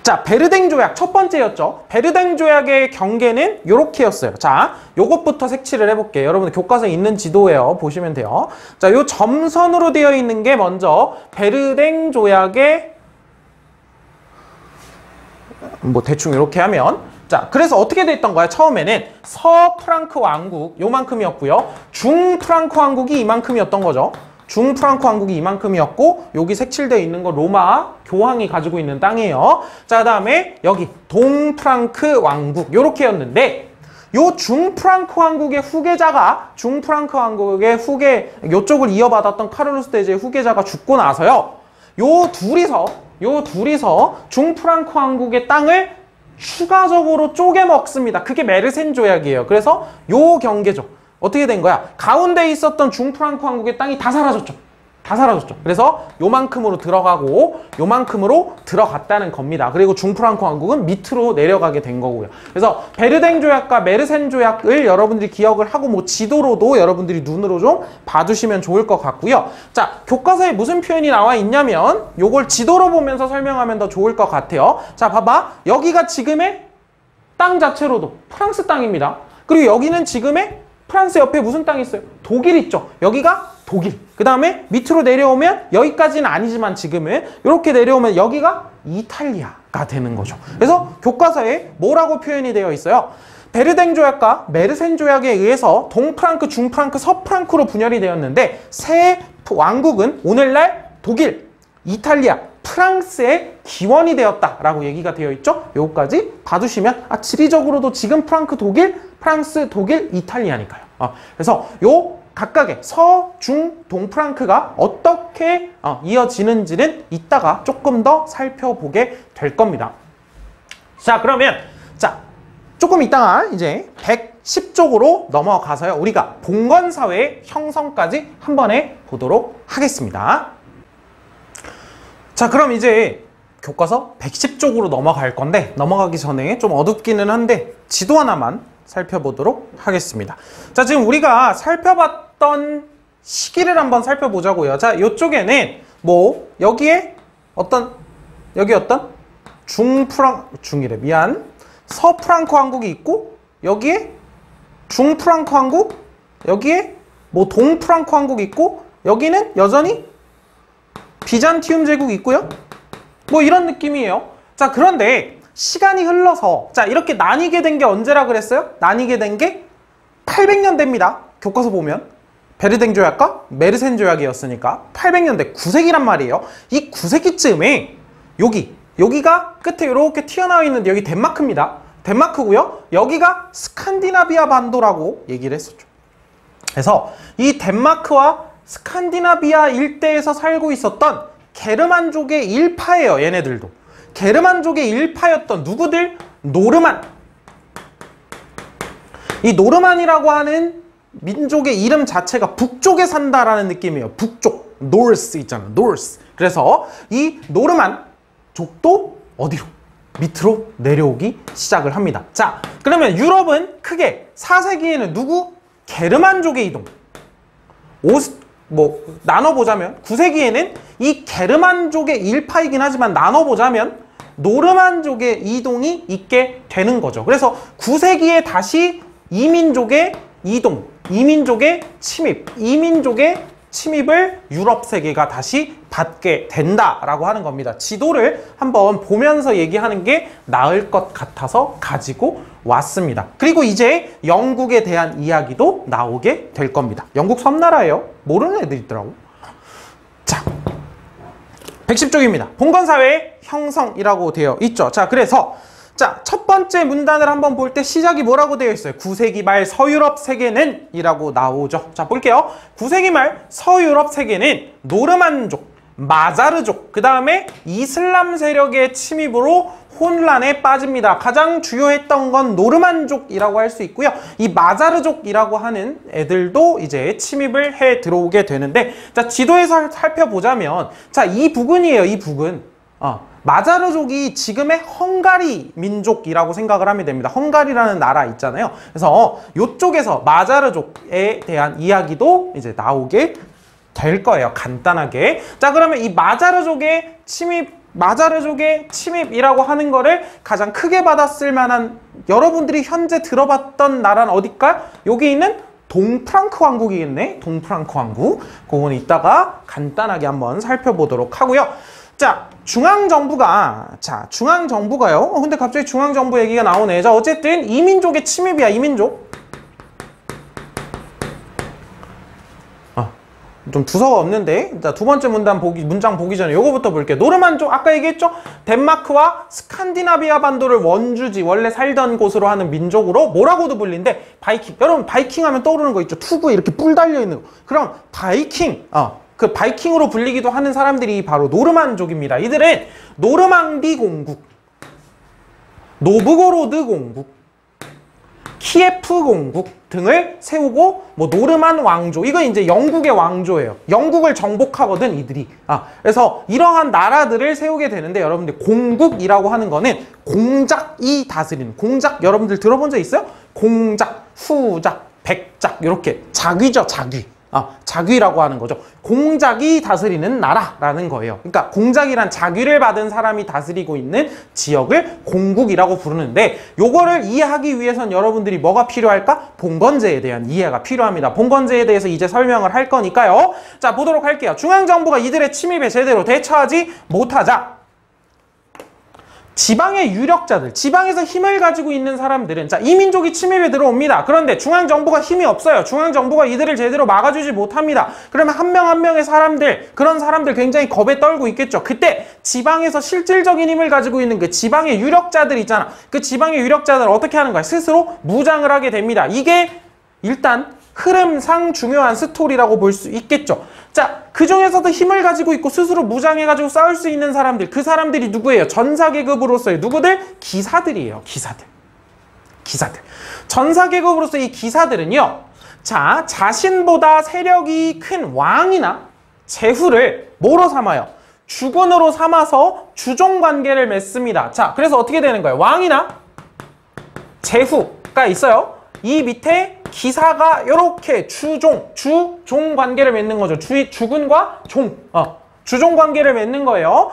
Speaker 1: 자, 베르댕 조약 첫 번째였죠. 베르댕 조약의 경계는 요렇게였어요. 자, 요것부터 색칠을 해볼게요. 여러분 교과서에 있는 지도예요. 보시면 돼요. 자, 요 점선으로 되어 있는 게 먼저 베르댕 조약의 뭐 대충 이렇게 하면, 자, 그래서 어떻게 됐던 거야? 처음에는 서프랑크 왕국 요만큼이었고요. 중프랑크 왕국이 이만큼이었던 거죠. 중프랑크 왕국이 이만큼이었고, 여기 색칠되어 있는 거 로마 교황이 가지고 있는 땅이에요. 자, 그 다음에 여기 동프랑크 왕국 요렇게였는데, 요 중프랑크 왕국의 후계자가, 중프랑크 왕국의 요쪽을 이어받았던 카를로스 대제의 후계자가 죽고 나서요, 요 둘이서 중프랑크 왕국의 땅을 추가적으로 쪼개 먹습니다. 그게 메르센 조약이에요. 그래서 요 경계죠. 어떻게 된 거야? 가운데 있었던 중프랑크 왕국의 땅이 다 사라졌죠. 다 사라졌죠. 그래서 요만큼으로 들어가고 요만큼으로 들어갔다는 겁니다. 그리고 중프랑크 왕국은 밑으로 내려가게 된 거고요. 그래서 베르댕 조약과 메르센 조약을 여러분들이 기억을 하고, 뭐 지도로도 여러분들이 눈으로 좀 봐두시면 좋을 것 같고요. 자, 교과서에 무슨 표현이 나와 있냐면 요걸 지도로 보면서 설명하면 더 좋을 것 같아요. 자, 봐봐. 여기가 지금의 땅 자체로도 프랑스 땅입니다. 그리고 여기는 지금의 프랑스 옆에 무슨 땅이 있어요? 독일 있죠. 여기가 독일. 그 다음에 밑으로 내려오면, 여기까지는 아니지만 지금은 이렇게 내려오면 여기가 이탈리아가 되는 거죠. 그래서 교과서에 뭐라고 표현이 되어 있어요? 베르댕 조약과 메르센 조약에 의해서 동프랑크, 중프랑크, 서프랑크로 분열이 되었는데, 세 왕국은 오늘날 독일, 이탈리아, 프랑스의 기원이 되었다라고 얘기가 되어 있죠. 요거까지 봐두시면, 지리적으로도 지금 프랑크, 독일, 프랑스, 독일, 이탈리아니까요. 그래서 요 각각의 서, 중, 동프랑크가 어떻게 이어지는지는 이따가 조금 더 살펴보게 될 겁니다. 자, 그러면 조금 이따가 이제 110쪽으로 넘어가서요, 우리가 봉건사회의 형성까지 한 번에 보도록 하겠습니다. 자, 그럼 이제 교과서 110쪽으로 넘어갈 건데, 넘어가기 전에 좀 어둡기는 한데 지도 하나만 살펴보도록 하겠습니다. 자, 지금 우리가 살펴봤던 시기를 한번 살펴보자고요. 자, 이쪽에는 뭐 여기 어떤 서프랑크 왕국이 있고, 여기에 중프랑크 왕국, 여기에 뭐 동프랑크 왕국이 있고, 여기는 여전히 비잔티움 제국이 있고요. 뭐 이런 느낌이에요. 자, 그런데 시간이 흘러서, 자, 이렇게 나뉘게 된 게 언제라 그랬어요? 나뉘게 된 게 800년대입니다. 교과서 보면 베르댕 조약과 메르센 조약이었으니까 800년대, 9세기란 말이에요. 이 9세기쯤에 여기가 끝에 이렇게 튀어나와 있는데, 여기 덴마크입니다. 덴마크고요. 여기가 스칸디나비아 반도라고 얘기를 했었죠. 그래서 이 덴마크와 스칸디나비아 일대에서 살고 있었던 게르만족의 일파예요. 얘네들도 게르만족의 일파였던 누구들? 노르만. 이 노르만이라고 하는 민족의 이름 자체가 북쪽에 산다라는 느낌이에요. 북쪽, 노스 있잖아, 노스. 그래서 이 노르만족도 어디로? 밑으로 내려오기 시작을 합니다. 자, 그러면 유럽은 크게 4세기에는 누구? 게르만족의 이동. 나눠보자면 9세기에는 이 게르만족의 일파이긴 하지만 나눠보자면 노르만족의 이동이 있게 되는 거죠. 그래서 9세기에 다시 이민족의 이동, 이민족의 침입을 유럽 세계가 다시 받게 된다라고 하는 겁니다. 지도를 한번 보면서 얘기하는 게 나을 것 같아서 가지고 왔습니다. 그리고 이제 영국에 대한 이야기도 나오게 될 겁니다. 영국 섬나라예요. 모르는 애들 있더라고. 자, 110쪽입니다. 봉건사회의 형성이라고 되어 있죠. 자, 그래서 첫 번째 문단을 한번 볼 때 시작이 뭐라고 되어 있어요? 9세기 말 서유럽 세계는 이라고 나오죠. 자, 볼게요. 9세기 말 서유럽 세계는 노르만족, 마자르족, 그 다음에 이슬람 세력의 침입으로 혼란에 빠집니다. 가장 주요했던 건 노르만족이라고 할 수 있고요. 이 마자르족이라고 하는 애들도 이제 침입을 해 들어오게 되는데, 자, 지도에서 살펴보자면, 자, 이 부근이에요. 이 부근. 마자르족이 지금의 헝가리 민족이라고 생각을 하면 됩니다. 헝가리라는 나라 있잖아요. 그래서 이쪽에서 마자르족에 대한 이야기도 이제 나오게 될 거예요. 간단하게. 자, 그러면 이 마자르족의 침입 마자르족의 침입이라고 하는 거를 가장 크게 받았을 만한 여러분들이 현재 들어봤던 나라는 어딜까요? 여기 있는 동프랑크 왕국이겠네. 동프랑크 왕국. 그건 이따가 간단하게 한번 살펴보도록 하고요. 자, 중앙정부가요. 근데 갑자기 중앙정부 얘기가 나오네. 자, 어쨌든 이민족의 침입이야, 이민족. 좀 두서가 없는데. 자, 두 번째 문장 보기 전에 요거부터 볼게요. 노르만족, 아까 얘기했죠? 덴마크와 스칸디나비아 반도를 원주지, 원래 살던 곳으로 하는 민족으로 뭐라고도 불린데, 바이킹. 여러분, 바이킹 하면 떠오르는 거 있죠? 투구에 이렇게 뿔 달려있는 거. 그럼 바이킹, 그 바이킹으로 불리기도 하는 사람들이 바로 노르만족입니다. 이들은 노르망디 공국, 노브고로드 공국, 키예프 공국 등을 세우고, 뭐 노르만 왕조, 이건 이제 영국의 왕조예요. 영국을 정복하거든 이들이. 그래서 이러한 나라들을 세우게 되는데, 여러분들 공국이라고 하는 거는 공작이 다스리는, 공작 여러분들 들어본 적 있어요? 공작, 후작, 백작, 이렇게 작위죠, 작위. 작위라고 하는 거죠. 공작이 다스리는 나라라는 거예요. 그러니까 공작이란 작위를 받은 사람이 다스리고 있는 지역을 공국이라고 부르는데, 요거를 이해하기 위해선 여러분들이 뭐가 필요할까? 봉건제에 대한 이해가 필요합니다. 봉건제에 대해서 이제 설명을 할 거니까요. 자, 보도록 할게요. 중앙정부가 이들의 침입에 제대로 대처하지 못하자 지방의 유력자들, 지방에서 힘을 가지고 있는 사람들은, 자, 이민족이 침입에 들어옵니다. 그런데 중앙정부가 힘이 없어요. 중앙정부가 이들을 제대로 막아주지 못합니다. 그러면 한 명 한 명의 사람들, 그런 사람들 굉장히 겁에 떨고 있겠죠. 그때 지방에서 실질적인 힘을 가지고 있는 그 지방의 유력자들 있잖아. 그 지방의 유력자들을 어떻게 하는 거야? 스스로 무장을 하게 됩니다. 이게 일단 흐름상 중요한 스토리라고 볼 수 있겠죠. 자, 그 중에서도 힘을 가지고 있고 스스로 무장해가지고 싸울 수 있는 사람들, 그 사람들이 누구예요? 전사계급으로서의 누구들? 기사들이에요. 기사들. 전사계급으로서 이 기사들은요, 자, 자신보다 세력이 큰 왕이나 제후를 뭐로 삼아요? 주군으로 삼아서 주종관계를 맺습니다. 자, 그래서 어떻게 되는 거예요? 왕이나 제후가 있어요. 이 밑에 기사가 이렇게 주종 관계를 맺는 거죠. 주군과 주종 관계를 맺는 거예요.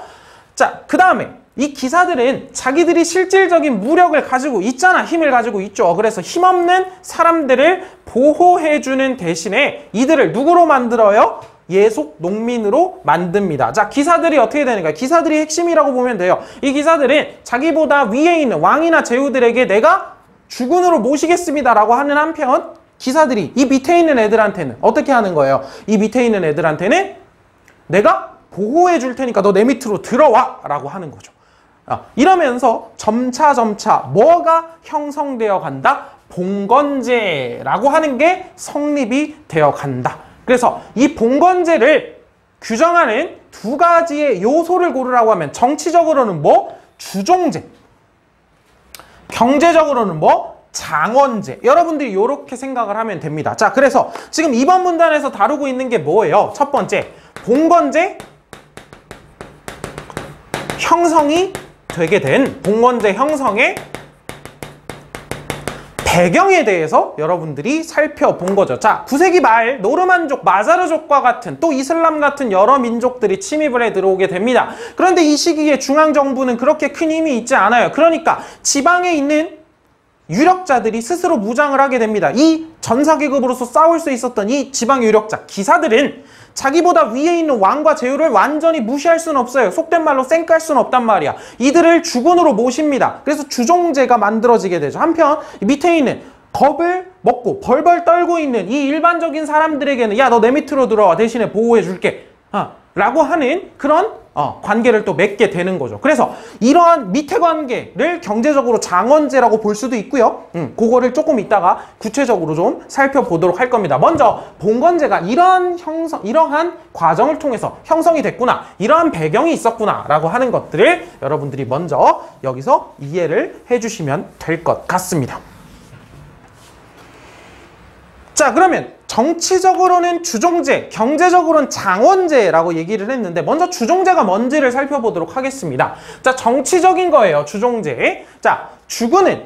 Speaker 1: 자, 그 다음에 이 기사들은 자기들이 실질적인 무력을 가지고 있잖아. 힘을 가지고 있죠. 그래서 힘없는 사람들을 보호해주는 대신에 이들을 누구로 만들어요? 예속 농민으로 만듭니다. 자, 기사들이 어떻게 되는가요? 기사들이 핵심이라고 보면 돼요. 이 기사들은 자기보다 위에 있는 왕이나 제후들에게 내가 주군으로 모시겠습니다라고 하는 한편, 기사들이 이 밑에 있는 애들한테는 어떻게 하는 거예요? 이 밑에 있는 애들한테는 내가 보호해 줄 테니까 너 내 밑으로 들어와 라고 하는 거죠. 이러면서 점차 뭐가 형성되어 간다? 봉건제라고 하는 게 성립이 되어 간다. 그래서 이 봉건제를 규정하는 두 가지의 요소를 고르라고 하면, 정치적으로는 뭐? 주종제. 경제적으로는 뭐? 장원제. 여러분들이 이렇게 생각을 하면 됩니다. 자, 그래서 지금 이번 문단에서 다루고 있는 게 뭐예요? 첫 번째, 봉건제 형성이 되게 된, 봉건제 형성의 배경에 대해서 여러분들이 살펴본 거죠. 자, 9세기 말 노르만족, 마자르족과 같은, 또 이슬람 같은 여러 민족들이 침입을 해 들어오게 됩니다. 그런데 이 시기에 중앙정부는 그렇게 큰 힘이 있지 않아요. 그러니까 지방에 있는 유력자들이 스스로 무장을 하게 됩니다. 이 전사계급으로서 싸울 수 있었던 이 지방 유력자, 기사들은 자기보다 위에 있는 왕과 제후를 완전히 무시할 수는 없어요. 속된 말로 쌩깔 수는 없단 말이야. 이들을 주군으로 모십니다. 그래서 주종제가 만들어지게 되죠. 한편 밑에 있는 겁을 먹고 벌벌 떨고 있는 이 일반적인 사람들에게는 야, 너 내 밑으로 들어와, 대신에 보호해 줄게 라고 하는 그런 관계를 또 맺게 되는 거죠. 그래서 이러한 밑에 관계를 경제적으로 장원제라고 볼 수도 있고요. 그거를 조금 이따가 구체적으로 좀 살펴보도록 할 겁니다. 먼저 봉건제가 이러한 과정을 통해서 형성이 됐구나, 이러한 배경이 있었구나 라고 하는 것들을 여러분들이 먼저 여기서 이해를 해주시면 될 것 같습니다. 자, 그러면 정치적으로는 주종제, 경제적으로는 장원제라고 얘기를 했는데, 먼저 주종제가 뭔지를 살펴보도록 하겠습니다. 자, 정치적인 거예요, 주종제. 자, 주군은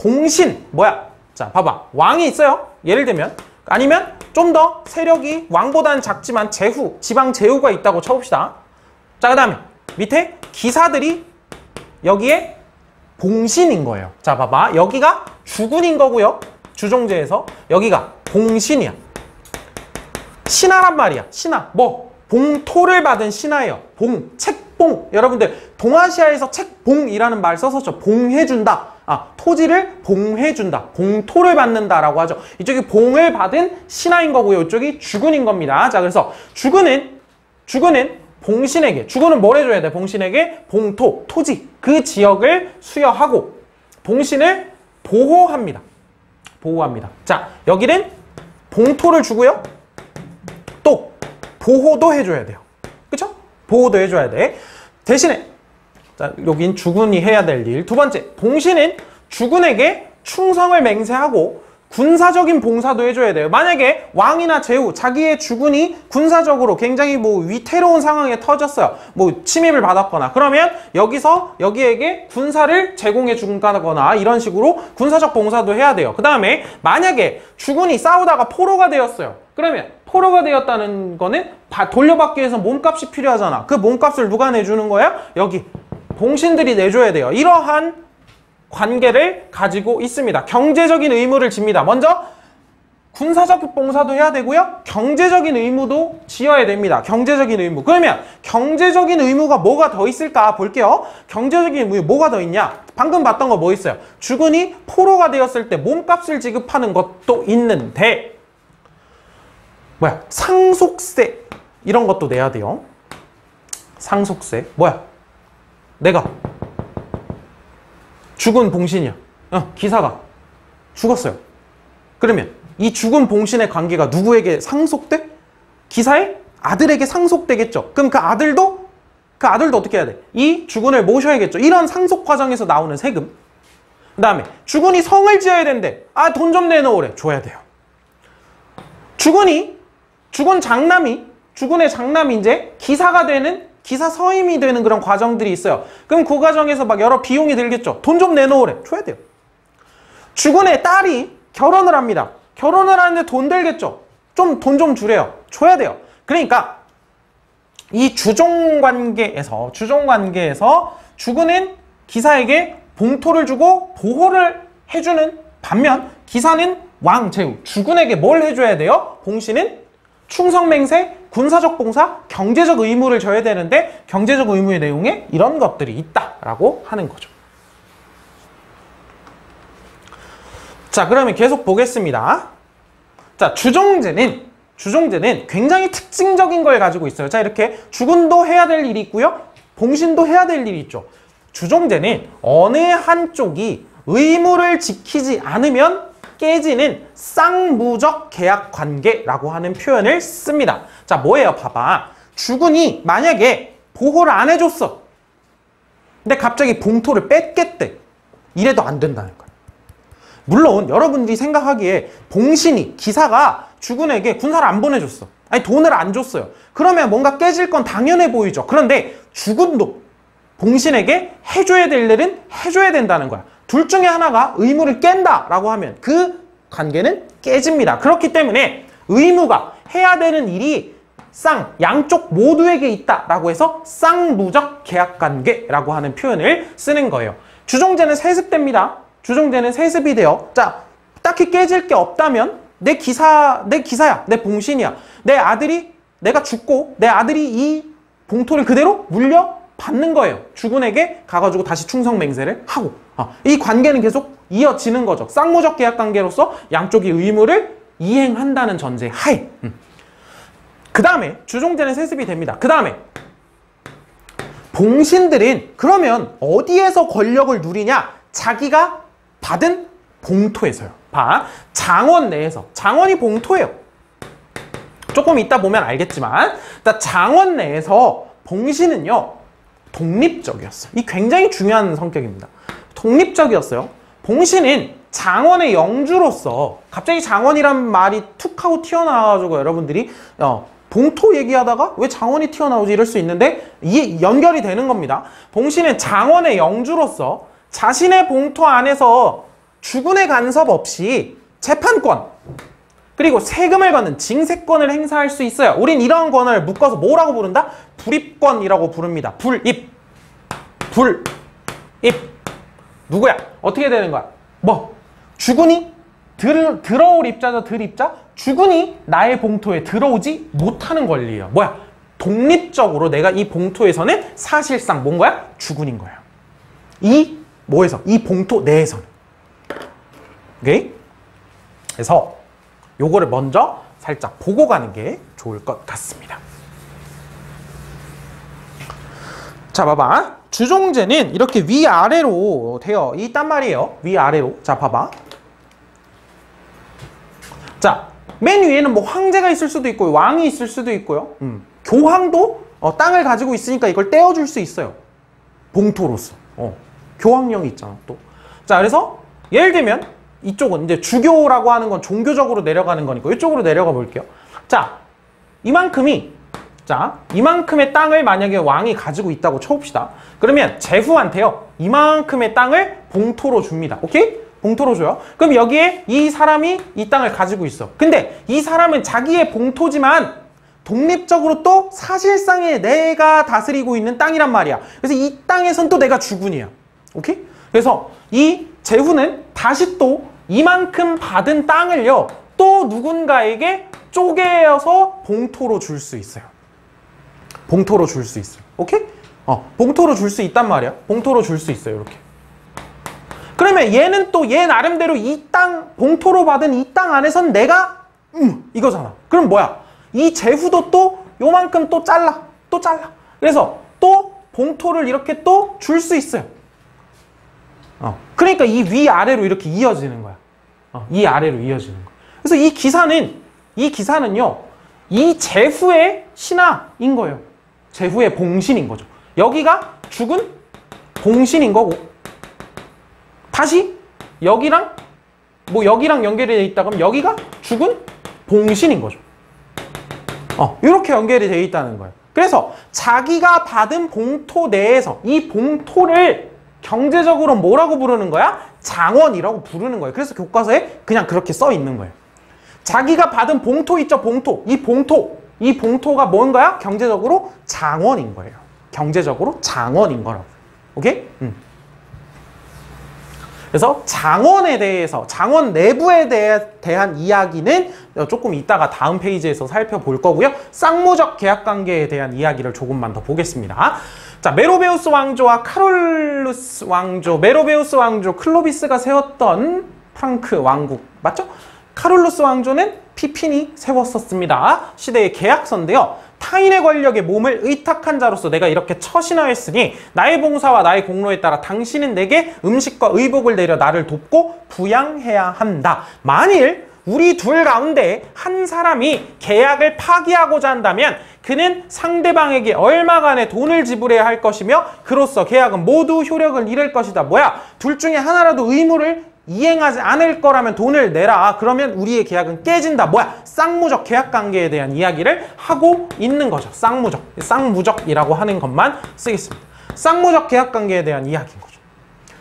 Speaker 1: 봉신, 뭐야? 자, 봐봐. 왕이 있어요. 예를 들면. 아니면 좀 더 세력이 왕보다는 작지만 제후, 지방 제후가 있다고 쳐봅시다. 자, 그 다음에 밑에 기사들이 여기에 봉신인 거예요. 자, 봐봐. 여기가 주군인 거고요. 주종제에서 여기가 봉신이야. 신하란 말이야. 신하. 뭐? 봉토를 받은 신하예요. 봉, 책봉. 여러분들 동아시아에서 책봉이라는 말 써서 봉해준다. 토지를 봉해준다. 봉토를 받는다라고 하죠. 이쪽이 봉을 받은 신하인 거고요. 이쪽이 주군인 겁니다. 자, 그래서 주군은 봉신에게, 주군은 뭘 해줘야 돼? 봉신에게 봉토, 토지, 그 지역을 수여하고 봉신을 보호합니다. 보호합니다. 자, 여기는 봉토를 주고요. 또 보호도 해줘야 돼요. 그쵸? 보호도 해줘야 돼. 대신에 자, 여긴 주군이 해야 될 일. 두 번째, 봉신은 주군에게 충성을 맹세하고 군사적인 봉사도 해줘야 돼요. 만약에 왕이나 제후, 자기의 주군이 군사적으로 굉장히 위태로운 상황에 터졌어요. 침입을 받았거나 그러면 여기에게 군사를 제공해 준다거나 이런 식으로 군사적 봉사도 해야 돼요. 그 다음에 만약에 주군이 싸우다가 포로가 되었어요. 그러면 포로가 되었다는 거는 돌려받기 위해서 몸값이 필요하잖아. 그 몸값을 누가 내주는 거야? 여기 봉신들이 내줘야 돼요. 이러한 관계를 가지고 있습니다. 경제적인 의무를 집니다. 먼저 군사적 봉사도 해야 되고요. 경제적인 의무도 지어야 됩니다. 경제적인 의무. 그러면 경제적인 의무가 뭐가 더 있을까 볼게요. 경제적인 의무 뭐가 더 있냐? 방금 봤던 거 뭐 있어요? 주군이 포로가 되었을 때 몸값을 지급하는 것도 있는데 상속세 이런 것도 내야 돼요. 상속세. 내가 죽은 봉신이야. 기사가 죽었어요. 그러면 이 죽은 봉신의 관계가 누구에게 상속돼? 기사의 아들에게 상속되겠죠. 그럼 그 아들도 어떻게 해야 돼? 이 주군을 모셔야겠죠. 이런 상속 과정에서 나오는 세금. 그 다음에 주군이 성을 지어야 된대. 돈 좀 내놓으래. 줘야 돼요. 주군의 장남이 이제 기사가 되는, 기사 서임이 되는 그런 과정들이 있어요. 그럼 그 과정에서 여러 비용이 들겠죠. 돈 좀 내놓으래. 줘야 돼요. 주군의 딸이 결혼을 합니다. 결혼을 하는데 돈 들겠죠. 돈 좀 주래요. 줘야 돼요. 그러니까 이 주종관계에서 주군은 기사에게 봉토를 주고 보호를 해주는 반면 기사는 왕, 제후, 주군에게 뭘 해줘야 돼요? 봉신은 충성맹세, 군사적 봉사, 경제적 의무를 져야 되는데 경제적 의무의 내용에 이런 것들이 있다라고 하는 거죠. 자, 그러면 계속 보겠습니다. 자, 주종제는 굉장히 특징적인 걸 가지고 있어요. 자, 이렇게 주군도 해야 될 일이 있고요. 봉신도 해야 될 일이 있죠. 주종제는 어느 한쪽이 의무를 지키지 않으면 깨지는 쌍무적 계약 관계라고 하는 표현을 씁니다. 자, 뭐예요? 봐봐. 주군이 만약에 보호를 안 해줬어. 근데 갑자기 봉토를 뺏겠대. 이래도 안 된다는 거예요. 물론 여러분들이 생각하기에 기사가 주군에게 군사를 안 보내줬어. 돈을 안 줬어요. 그러면 뭔가 깨질 건 당연해 보이죠. 그런데 주군도 봉신에게 해줘야 될 일은 해줘야 된다는 거야. 둘 중에 하나가 의무를 깬다라고 하면 그 관계는 깨집니다. 그렇기 때문에 의무가 해야 되는 일이 양쪽 모두에게 있다라고 해서 쌍무적 계약관계라고 하는 표현을 쓰는 거예요. 주종제는 세습됩니다. 주종제는 세습이 돼요. 자, 딱히 깨질 게 없다면 내 기사야, 내 봉신이야. 내가 죽고 내 아들이 이 봉토를 그대로 물려받는 거예요. 주군에게 가가지고 다시 충성맹세를 하고. 이 관계는 계속 이어지는 거죠. 쌍무적 계약관계로서 양쪽이 의무를 이행한다는 전제 하에. 그 다음에 주종제는 세습이 됩니다. 그 다음에 봉신들은 그러면 어디에서 권력을 누리냐? 자기가 받은 봉토에서요. 장원 내에서. 장원이 봉토예요. 조금 이따 보면 알겠지만 장원 내에서 봉신은요 독립적이었어요. 이 굉장히 중요한 성격입니다. 독립적이었어요. 봉신은 장원의 영주로서 갑자기 장원이란 말이 툭 하고 튀어나와가지고 여러분들이 봉토 얘기하다가 왜 장원이 튀어나오지 이럴 수 있는데 이게 연결이 되는 겁니다. 봉신은 장원의 영주로서 자신의 봉토 안에서 주군의 간섭 없이 그리고 세금을 걷는 징세권을 행사할 수 있어요. 우린 이런 권한을 묶어서 뭐라고 부른다? 불입권이라고 부릅니다. 불입. 누구야? 어떻게 되는 거야? 뭐? 주군이 들어올 입자죠. 들입자. 주군이 나의 봉토에 들어오지 못하는 권리예요. 뭐야? 독립적으로 내가 이 봉토에서는 사실상 뭔 거야? 주군인 거예요. 이 뭐에서? 이 봉토 내에서는. 오케이? 그래서 요거를 먼저 살짝 보고 가는 게 좋을 것 같습니다. 자, 봐봐. 주종제는 이렇게 위아래로 되어 있단 말이에요. 위아래로. 자, 봐봐. 자, 맨 위에는 뭐 황제가 있을 수도 있고 왕이 있을 수도 있고요. 교황도 땅을 가지고 있으니까 이걸 떼어줄 수 있어요. 봉토로서. 교황령이 있잖아, 또. 자, 그래서 예를 들면 이쪽은 이제 주교라고 하는 건 종교적으로 내려가는 거니까 이쪽으로 내려가 볼게요. 자, 이만큼의 땅을 만약에 왕이 가지고 있다고 쳐봅시다. 그러면 제후한테요, 이만큼의 땅을 봉토로 줍니다. 오케이? 봉토로 줘요. 그럼 여기에 이 사람이 이 땅을 가지고 있어. 근데 이 사람은 자기의 봉토지만 독립적으로 또 사실상의 내가 다스리고 있는 땅이란 말이야. 그래서 이 땅에선 또 내가 주군이야. 오케이? 그래서 이 제후는 다시 또 이만큼 받은 땅을요, 또 누군가에게 쪼개어서 봉토로 줄 수 있어요. 봉토로 줄 수 있어요. 오케이? 봉토로 줄 수 있단 말이야. 봉토로 줄 수 있어요. 이렇게. 그러면 얘는 또 얘 나름대로 이 땅, 봉토로 받은 이 땅 안에선 내가 이거잖아. 그럼 뭐야? 이 제후도 또 요만큼 또 잘라. 그래서 또 봉토를 이렇게 또 줄 수 있어요. 그러니까 이 위아래로 이렇게 이어지는 거야. 이 아래로 이어지는 거야. 그래서 이 기사는요, 이 제후의 신하인 거예요. 제후의 봉신인 거죠. 여기가 죽은 봉신인 거고, 다시 여기랑 연결이 돼 있다 그러면 여기가 죽은 봉신인 거죠. 이렇게 연결이 돼 있다는 거예요. 그래서 자기가 받은 봉토 내에서 이 봉토를 경제적으로 뭐라고 부르는 거야? 장원이라고 부르는 거예요. 그래서 교과서에 그냥 그렇게 써 있는 거예요. 자기가 받은 봉토 있죠, 봉토. 이 봉토가 뭔 거야? 경제적으로 장원인 거예요. 경제적으로 장원인 거라고. 오케이? 그래서 장원에 대해서, 장원 내부에 대한 이야기는 조금 이따가 다음 페이지에서 살펴볼 거고요. 쌍무적 계약관계에 대한 이야기를 조금만 더 보겠습니다. 자, 메로베우스 왕조와 카롤루스 왕조, 메로베우스 왕조, 클로비스가 세웠던 프랑크 왕국, 맞죠? 카롤루스 왕조는 피핀이 세웠었습니다. 시대의 계약서인데요. 타인의 권력에 몸을 의탁한 자로서 내가 이렇게 처신하였으니 나의 봉사와 나의 공로에 따라 당신은 내게 음식과 의복을 내려 나를 돕고 부양해야 한다. 만일 우리 둘 가운데 한 사람이 계약을 파기하고자 한다면 그는 상대방에게 얼마간의 돈을 지불해야 할 것이며 그로써 계약은 모두 효력을 잃을 것이다. 뭐야? 둘 중에 하나라도 의무를 이행하지 않을 거라면 돈을 내라. 그러면 우리의 계약은 깨진다. 뭐야? 쌍무적 계약관계에 대한 이야기를 하고 있는 거죠. 쌍무적이라고 하는 것만 쓰겠습니다. 쌍무적 계약관계에 대한 이야기인 거죠.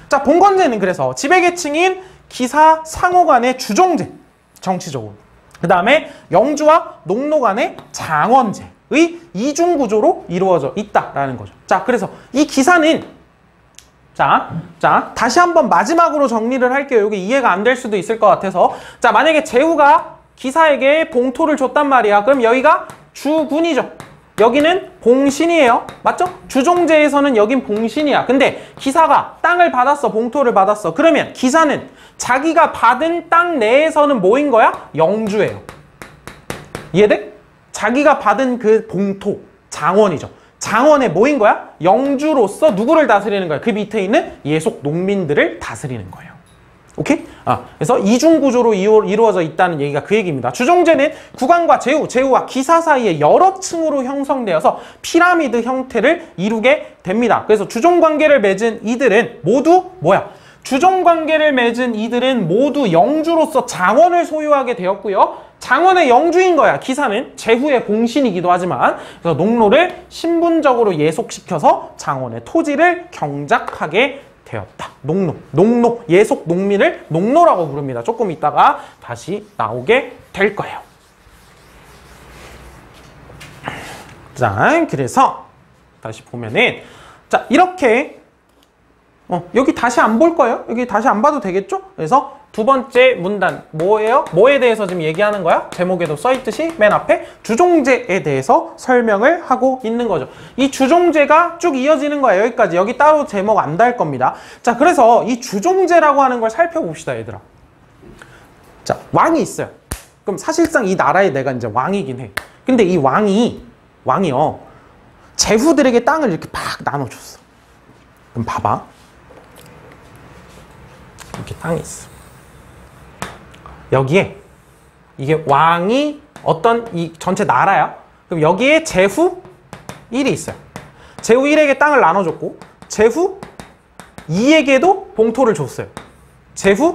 Speaker 1: 자, 봉건제는 그래서 지배계층인 기사 상호 간의 주종제, 정치적으로. 그 다음에 영주와 농노 간의 장원제의 이중구조로 이루어져 있다라는 거죠. 자, 그래서 이 기사는 자, 다시 한번 마지막으로 정리를 할게요. 여기 이해가 안 될 수도 있을 것 같아서. 자, 만약에 제후가 기사에게 봉토를 줬단 말이야. 그럼 여기가 주군이죠. 여기는 봉신이에요. 맞죠? 주종제에서는 여긴 봉신이야. 근데 기사가 땅을 받았어. 봉토를 받았어. 그러면 기사는 자기가 받은 땅 내에서는 뭐인 거야? 영주예요. 이해돼? 자기가 받은 그 봉토, 장원이죠. 장원의 뭐인 거야? 영주로서 누구를 다스리는 거야? 그 밑에 있는 예속 농민들을 다스리는 거예요. 오케이? 그래서 이중구조로 이루어져 있다는 얘기가 그 얘기입니다. 주종제는 국왕과 제후와 기사 사이에 여러 층으로 형성되어서 피라미드 형태를 이루게 됩니다. 그래서 주종관계를 맺은 이들은 모두 뭐야? 주종관계를 맺은 이들은 모두 영주로서 장원을 소유하게 되었고요. 장원의 영주인 거야. 기사는 제후의 봉신이기도 하지만. 그래서 농노를 신분적으로 예속시켜서 장원의 토지를 경작하게 되었다. 농노, 예속 농민을 농노라고 부릅니다. 조금 있다가 다시 나오게 될 거예요. 자, 그래서 다시 보면은 자, 이렇게 여기 다시 안 볼 거예요. 여기 다시 안 봐도 되겠죠? 그래서 두 번째 문단 뭐예요? 뭐에 대해서 지금 얘기하는 거야? 제목에도 써있듯이 맨 앞에 주종제에 대해서 설명을 하고 있는 거죠. 이 주종제가 쭉 이어지는 거예요. 여기까지. 여기 따로 제목 안 달 겁니다. 자, 그래서 이 주종제라고 하는 걸 살펴봅시다, 얘들아. 자, 왕이 있어요. 그럼 사실상 이 나라에 내가 이제 왕이긴 해. 근데 이 왕이요. 제후들에게 땅을 이렇게 막 나눠줬어. 그럼 봐봐. 이렇게 땅이 있어. 여기에 이게 왕이 어떤 이 전체 나라야. 그럼 여기에 제후 1이 있어요. 제후 1에게 땅을 나눠줬고 제후 2에게도 봉토를 줬어요. 제후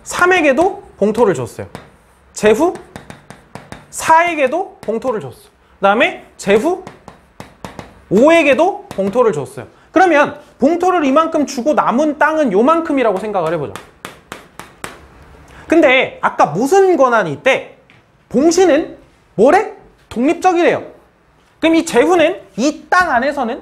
Speaker 1: 3에게도 봉토를 줬어요. 제후 4에게도 봉토를 줬어. 그 다음에 제후 5에게도 봉토를 줬어요. 그러면 봉토를 이만큼 주고 남은 땅은 요만큼이라고 생각을 해보자. 근데 아까 무슨 권한이 있대? 봉신은 뭐래? 독립적이래요. 그럼 이 제후는 이 땅 안에서는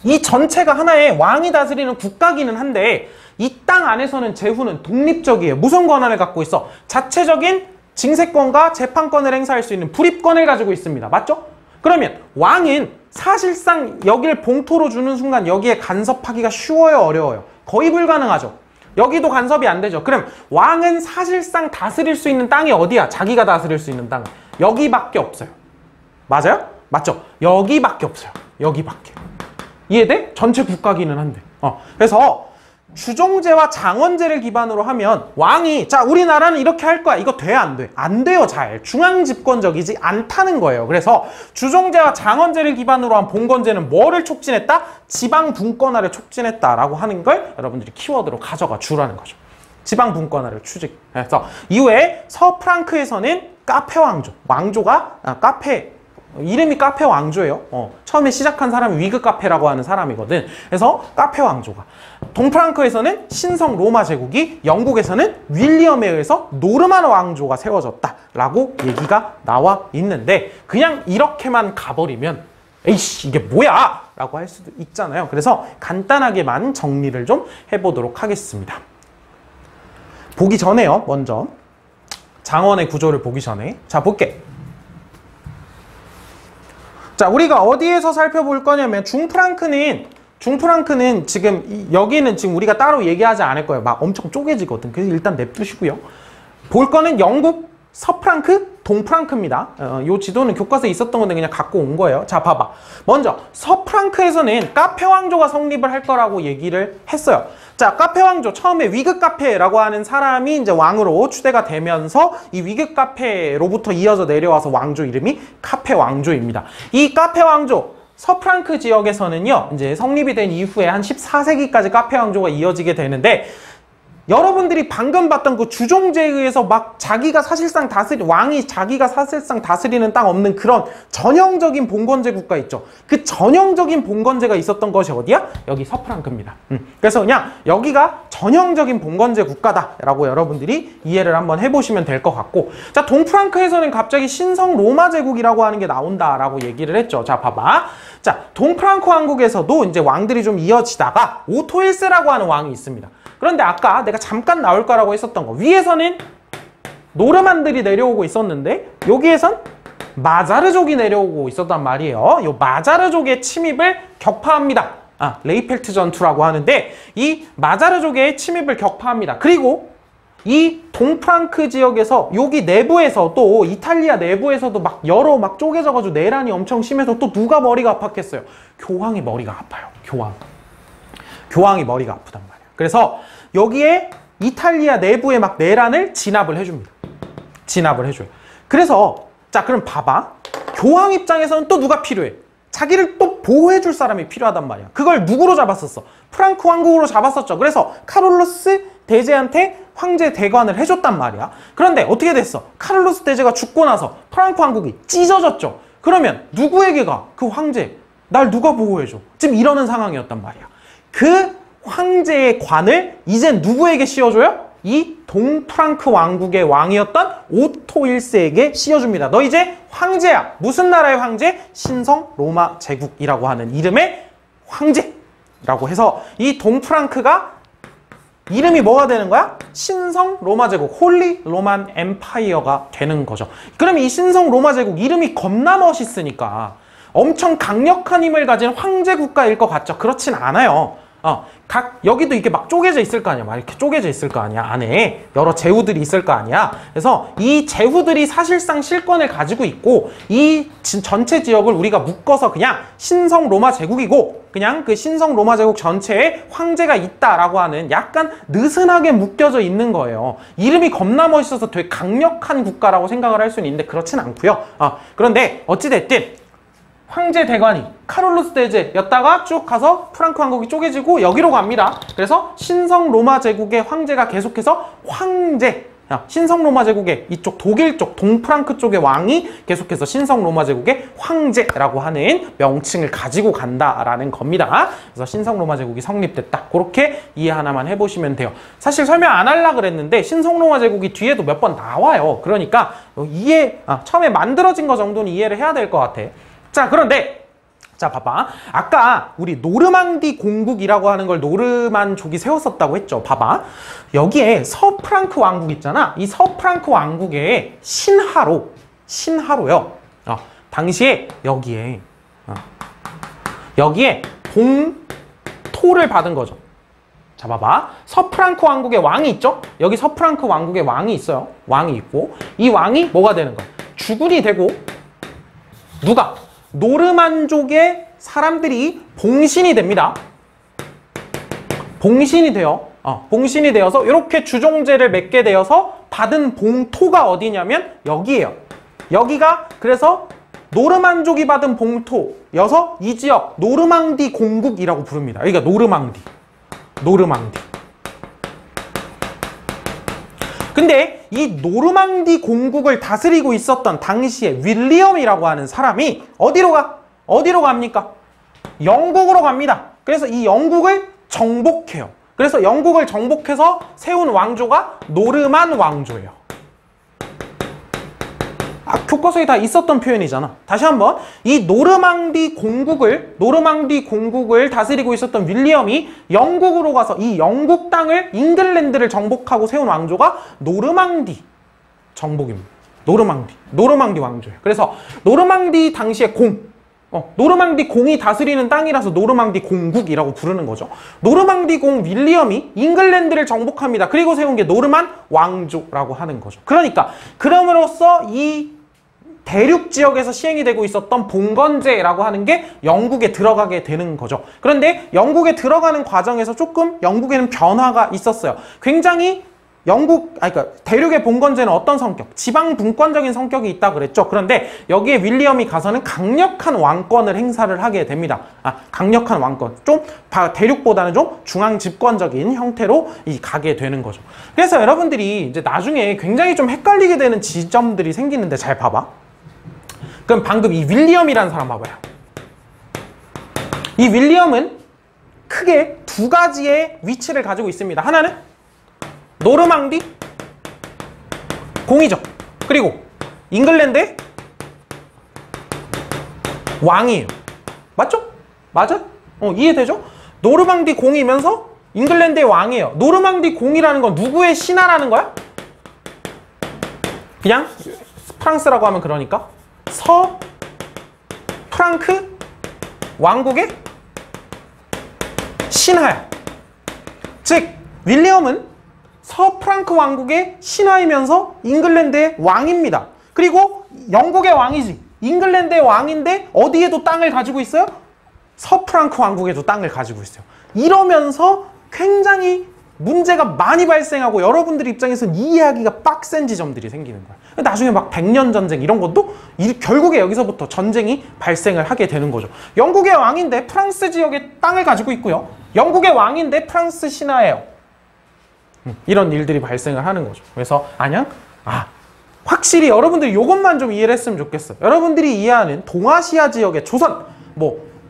Speaker 1: 이 전체가 하나의 왕이 다스리는 국가기는 한데 이 땅 안에서는 제후는 독립적이에요. 무슨 권한을 갖고 있어? 자체적인 징세권과 재판권을 행사할 수 있는 불입권을 가지고 있습니다. 맞죠? 그러면 왕은 사실상 여기를 봉토로 주는 순간 여기에 간섭하기가 쉬워요, 어려워요? 거의 불가능하죠. 여기도 간섭이 안 되죠. 그럼 왕은 사실상 다스릴 수 있는 땅이 어디야? 자기가 다스릴 수 있는 땅은 여기밖에 없어요. 맞아요? 맞죠? 여기밖에 없어요. 여기밖에. 이해돼? 전체 국가기는 한데. 그래서 주종제와 장원제를 기반으로 하면 왕이 자 우리나라는 이렇게 할 거야. 이거 돼? 안 돼? 안 돼요. 잘. 중앙집권적이지 않다는 거예요. 그래서 주종제와 장원제를 기반으로 한 봉건제는 뭐를 촉진했다? 지방분권화를 촉진했다라고 하는 걸 여러분들이 키워드로 가져가 주라는 거죠. 지방분권화를 추진해서 이후에 서프랑크에서는 카페왕조. 왕조가 카페 이름이 카페 왕조예요. 처음에 시작한 사람이 위그 카페라고 하는 사람이거든. 그래서 카페 왕조가. 동프랑크에서는 신성 로마 제국이, 영국에서는 윌리엄에 의해서 노르만 왕조가 세워졌다라고 얘기가 나와 있는데 그냥 이렇게만 가버리면 에이씨 이게 뭐야? 라고 할 수도 있잖아요. 그래서 간단하게만 정리를 좀 해보도록 하겠습니다. 보기 전에요. 먼저 장원의 구조를 보기 전에 자 볼게. 자, 우리가 어디에서 살펴볼 거냐면 중프랑크는 지금 여기는 지금 우리가 따로 얘기하지 않을 거예요. 막 엄청 쪼개지거든. 그래서 일단 냅두시고요. 볼 거는 영국, 서프랑크, 동프랑크입니다. 요 지도는 교과서에 있었던 건데 그냥 갖고 온 거예요. 자, 봐봐. 먼저 서프랑크에서는 카페 왕조가 성립을 할 거라고 얘기를 했어요. 자, 카페 왕조 처음에 위그 카페라고 하는 사람이 이제 왕으로 추대가 되면서 이 위그 카페로부터 이어져 내려와서 왕조 이름이 카페 왕조입니다. 이 카페 왕조 서프랑크 지역에서는요, 이제 성립이 된 이후에 한 14세기까지 카페 왕조가 이어지게 되는데 여러분들이 방금 봤던 그 주종제에 의해서 막 자기가 사실상 왕이 자기가 사실상 다스리는 땅 없는 그런 전형적인 봉건제 국가 있죠. 그 전형적인 봉건제가 있었던 것이 어디야? 여기 서프랑크입니다. 그래서 그냥 여기가 전형적인 봉건제 국가다라고 여러분들이 이해를 한번 해보시면 될 것 같고 자, 동프랑크에서는 갑자기 신성 로마 제국이라고 하는 게 나온다라고 얘기를 했죠. 자, 봐봐. 자, 동프랑크 왕국에서도 이제 왕들이 좀 이어지다가 오토 1세라고 하는 왕이 있습니다. 그런데 아까 내가 잠깐 나올 거라고 했었던 거 위에서는 노르만들이 내려오고 있었는데 여기에선 마자르족이 내려오고 있었단 말이에요. 이 마자르족의 침입을 격파합니다. 레이펠트 전투라고 하는데 이 마자르족의 침입을 격파합니다. 그리고 이 동프랑크 지역에서 여기 내부에서 또 이탈리아 내부에서도 막 여러 막 쪼개져가지고 내란이 엄청 심해서 또 누가 머리가 아팠겠어요? 교황이 머리가 아파요. 교황이 머리가 아프단 말이에요. 그래서 여기에 이탈리아 내부에 막 내란을 진압을 해줍니다. 진압을 해줘요. 그래서 자 그럼 봐봐. 교황 입장에서는 또 누가 필요해? 자기를 또 보호해줄 사람이 필요하단 말이야. 그걸 누구로 잡았었어? 프랑크 왕국으로 잡았었죠. 그래서 카를로스 대제한테 황제 대관을 해줬단 말이야. 그런데 어떻게 됐어? 카를로스 대제가 죽고 나서 프랑크 왕국이 찢어졌죠. 그러면 누구에게 가? 그 황제. 날 누가 보호해줘? 지금 이러는 상황이었단 말이야. 그 황제의 관을 이젠 누구에게 씌워줘요? 이 동프랑크 왕국의 왕이었던 오토 1세에게 씌워줍니다. 너 이제 황제야. 무슨 나라의 황제? 신성 로마 제국이라고 하는 이름의 황제라고 해서 이 동프랑크가 이름이 뭐가 되는 거야? 신성 로마 제국, 홀리 로만 엠파이어가 되는 거죠. 그럼 이 신성 로마 제국 이름이 겁나 멋있으니까 엄청 강력한 힘을 가진 황제 국가일 것 같죠? 그렇진 않아요. 여기도 이렇게 막 쪼개져 있을 거 아니야. 막 이렇게 쪼개져 있을 거 아니야. 안에 여러 제후들이 있을 거 아니야. 그래서 이 제후들이 사실상 실권을 가지고 있고 이 전체 지역을 우리가 묶어서 그냥 신성 로마 제국이고 그냥 그 신성 로마 제국 전체에 황제가 있다라고 하는 약간 느슨하게 묶여져 있는 거예요. 이름이 겁나 멋있어서 되게 강력한 국가라고 생각을 할 수는 있는데 그렇진 않고요. 그런데 어찌됐든 황제 대관이 카롤루스 대제였다가 쭉 가서 프랑크 왕국이 쪼개지고 여기로 갑니다. 그래서 신성 로마 제국의 황제가 계속해서 신성 로마 제국의 이쪽 독일 쪽 동프랑크 쪽의 왕이 계속해서 신성 로마 제국의 황제라고 하는 명칭을 가지고 간다라는 겁니다. 그래서 신성 로마 제국이 성립됐다. 그렇게 이해 하나만 해보시면 돼요. 사실 설명 안 하려고 그랬는데 신성 로마 제국이 뒤에도 몇 번 나와요. 그러니까 처음에 만들어진 거 정도는 이해를 해야 될 것 같아. 자, 그런데 자, 봐봐. 아까 우리 노르망디 공국이라고 하는 걸 노르만족이 세웠었다고 했죠. 봐봐. 여기에 서프랑크 왕국 있잖아. 이 서프랑크 왕국의 신하로요. 당시에 여기에 봉토를 받은 거죠. 자, 봐봐. 서프랑크 왕국의 왕이 있죠? 여기 서프랑크 왕국의 왕이 있어요. 왕이 있고 이 왕이 뭐가 되는 거야? 주군이 되고 누가? 노르만족의 사람들이 봉신이 됩니다. 봉신이 되어서 이렇게 주종제를 맺게 되어서 받은 봉토가 어디냐면 여기예요. 여기가 그래서 노르만족이 받은 봉토여서 이 지역 노르망디 공국이라고 부릅니다. 여기가 노르망디. 근데 이 노르망디 공국을 다스리고 있었던 당시에 윌리엄이라고 하는 사람이 어디로 갑니까? 영국으로 갑니다. 그래서 이 영국을 정복해요. 그래서 영국을 정복해서 세운 왕조가 노르만 왕조예요. 교과서에 다 있었던 표현이잖아. 다시 한번 이 노르망디 공국을 다스리고 있었던 윌리엄이 영국으로 가서 이 영국 땅을 잉글랜드를 정복하고 세운 왕조가 노르망디 정복입니다. 노르망디 왕조예요. 그래서 노르망디 당시의 노르망디 공이 다스리는 땅이라서 노르망디 공국이라고 부르는 거죠. 노르망디 공 윌리엄이 잉글랜드를 정복합니다. 그리고 세운 게 노르만 왕조라고 하는 거죠. 그럼으로써 이 대륙 지역에서 시행이 되고 있었던 봉건제라고 하는 게 영국에 들어가게 되는 거죠. 그런데 영국에 들어가는 과정에서 조금 영국에는 변화가 있었어요. 굉장히 대륙의 봉건제는 어떤 성격? 지방 분권적인 성격이 있다 그랬죠. 그런데 여기에 윌리엄이 가서는 강력한 왕권을 행사를 하게 됩니다. 강력한 왕권. 좀 대륙보다는 좀 중앙 집권적인 형태로 가게 되는 거죠. 그래서 여러분들이 이제 나중에 굉장히 좀 헷갈리게 되는 지점들이 생기는데 잘 봐봐. 그럼 방금 이 윌리엄이라는 사람 봐봐요. 이 윌리엄은 크게 두 가지의 위치를 가지고 있습니다. 하나는 노르망디 공이죠. 그리고 잉글랜드의 왕이에요. 맞죠? 맞아? 이해되죠? 노르망디 공이면서 잉글랜드의 왕이에요. 노르망디 공이라는 건 누구의 신하라는 거야? 그냥 프랑스라고 하면 그러니까 서프랑크 왕국의 신하야. 즉 윌리엄은 서프랑크 왕국의 신하이면서 잉글랜드의 왕입니다. 그리고 영국의 왕이지. 잉글랜드의 왕인데 어디에도 땅을 가지고 있어요? 서프랑크 왕국에도 땅을 가지고 있어요. 이러면서 굉장히 문제가 많이 발생하고 여러분들 입장에서는 이해하기가 빡센 지점들이 생기는 거야. 나중에 막 100년 전쟁 이런 것도 결국에 여기서부터 전쟁이 발생을 하게 되는 거죠. 영국의 왕인데 프랑스 지역에 땅을 가지고 있고요. 영국의 왕인데 프랑스 신하예요. 이런 일들이 발생을 하는 거죠. 그래서 확실히 여러분들이 이것만 좀 이해를 했으면 좋겠어요. 여러분들이 이해하는 동아시아 지역의 조선,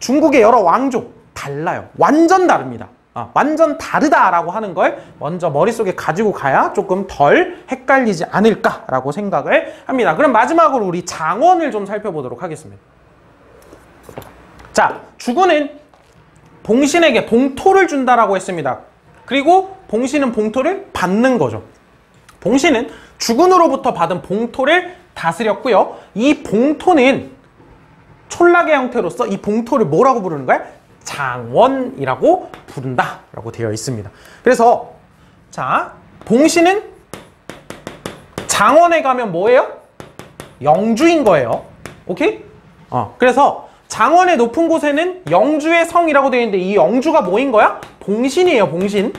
Speaker 1: 중국의 여러 왕조 달라요. 완전 다릅니다. 완전 다르다라고 하는 걸 먼저 머릿속에 가지고 가야 조금 덜 헷갈리지 않을까라고 생각을 합니다. 그럼 마지막으로 우리 장원을 좀 살펴보도록 하겠습니다. 자, 주군은 봉신에게 봉토를 준다라고 했습니다. 그리고 봉신은 봉토를 받는 거죠. 봉신은 주군으로부터 받은 봉토를 다스렸고요. 이 봉토는 촌락의 형태로서 이 봉토를 뭐라고 부르는 거야? 장원이라고 부른다라고 되어 있습니다. 그래서 자, 봉신은 장원에 가면 뭐예요? 영주인 거예요. 오케이? 그래서 장원의 높은 곳에는 영주의 성이라고 되어 있는데 이 영주가 뭐인 거야? 봉신이에요. 봉신.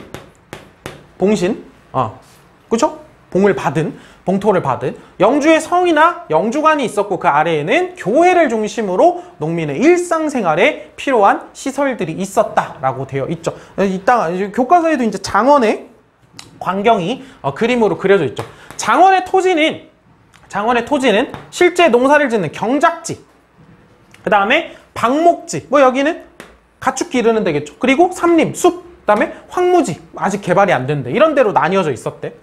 Speaker 1: 그쵸? 봉을 받은, 봉토를 받은 영주의 성이나 영주관이 있었고 그 아래에는 교회를 중심으로 농민의 일상생활에 필요한 시설들이 있었다라고 되어 있죠. 이따가 교과서에도 이제 장원의 광경이 그림으로 그려져 있죠. 장원의 토지는 실제 농사를 짓는 경작지, 그 다음에 방목지, 뭐 여기는 가축 기르는 데겠죠. 그리고 삼림, 숲, 그 다음에 황무지, 아직 개발이 안 된대. 이런 데로 나뉘어져 있었대.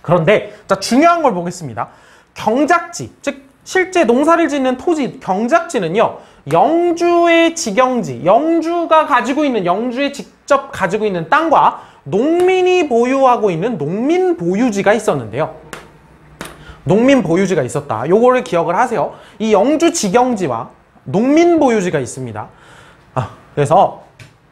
Speaker 1: 그런데 자, 중요한 걸 보겠습니다. 경작지, 즉 실제 농사를 짓는 토지, 경작지는요, 영주의 직영지, 영주에 직접 가지고 있는 땅과 농민이 보유하고 있는 농민 보유지가 있었는데요. 농민 보유지가 있었다. 요거를 기억을 하세요. 이 영주 직영지와 농민 보유지가 있습니다. 그래서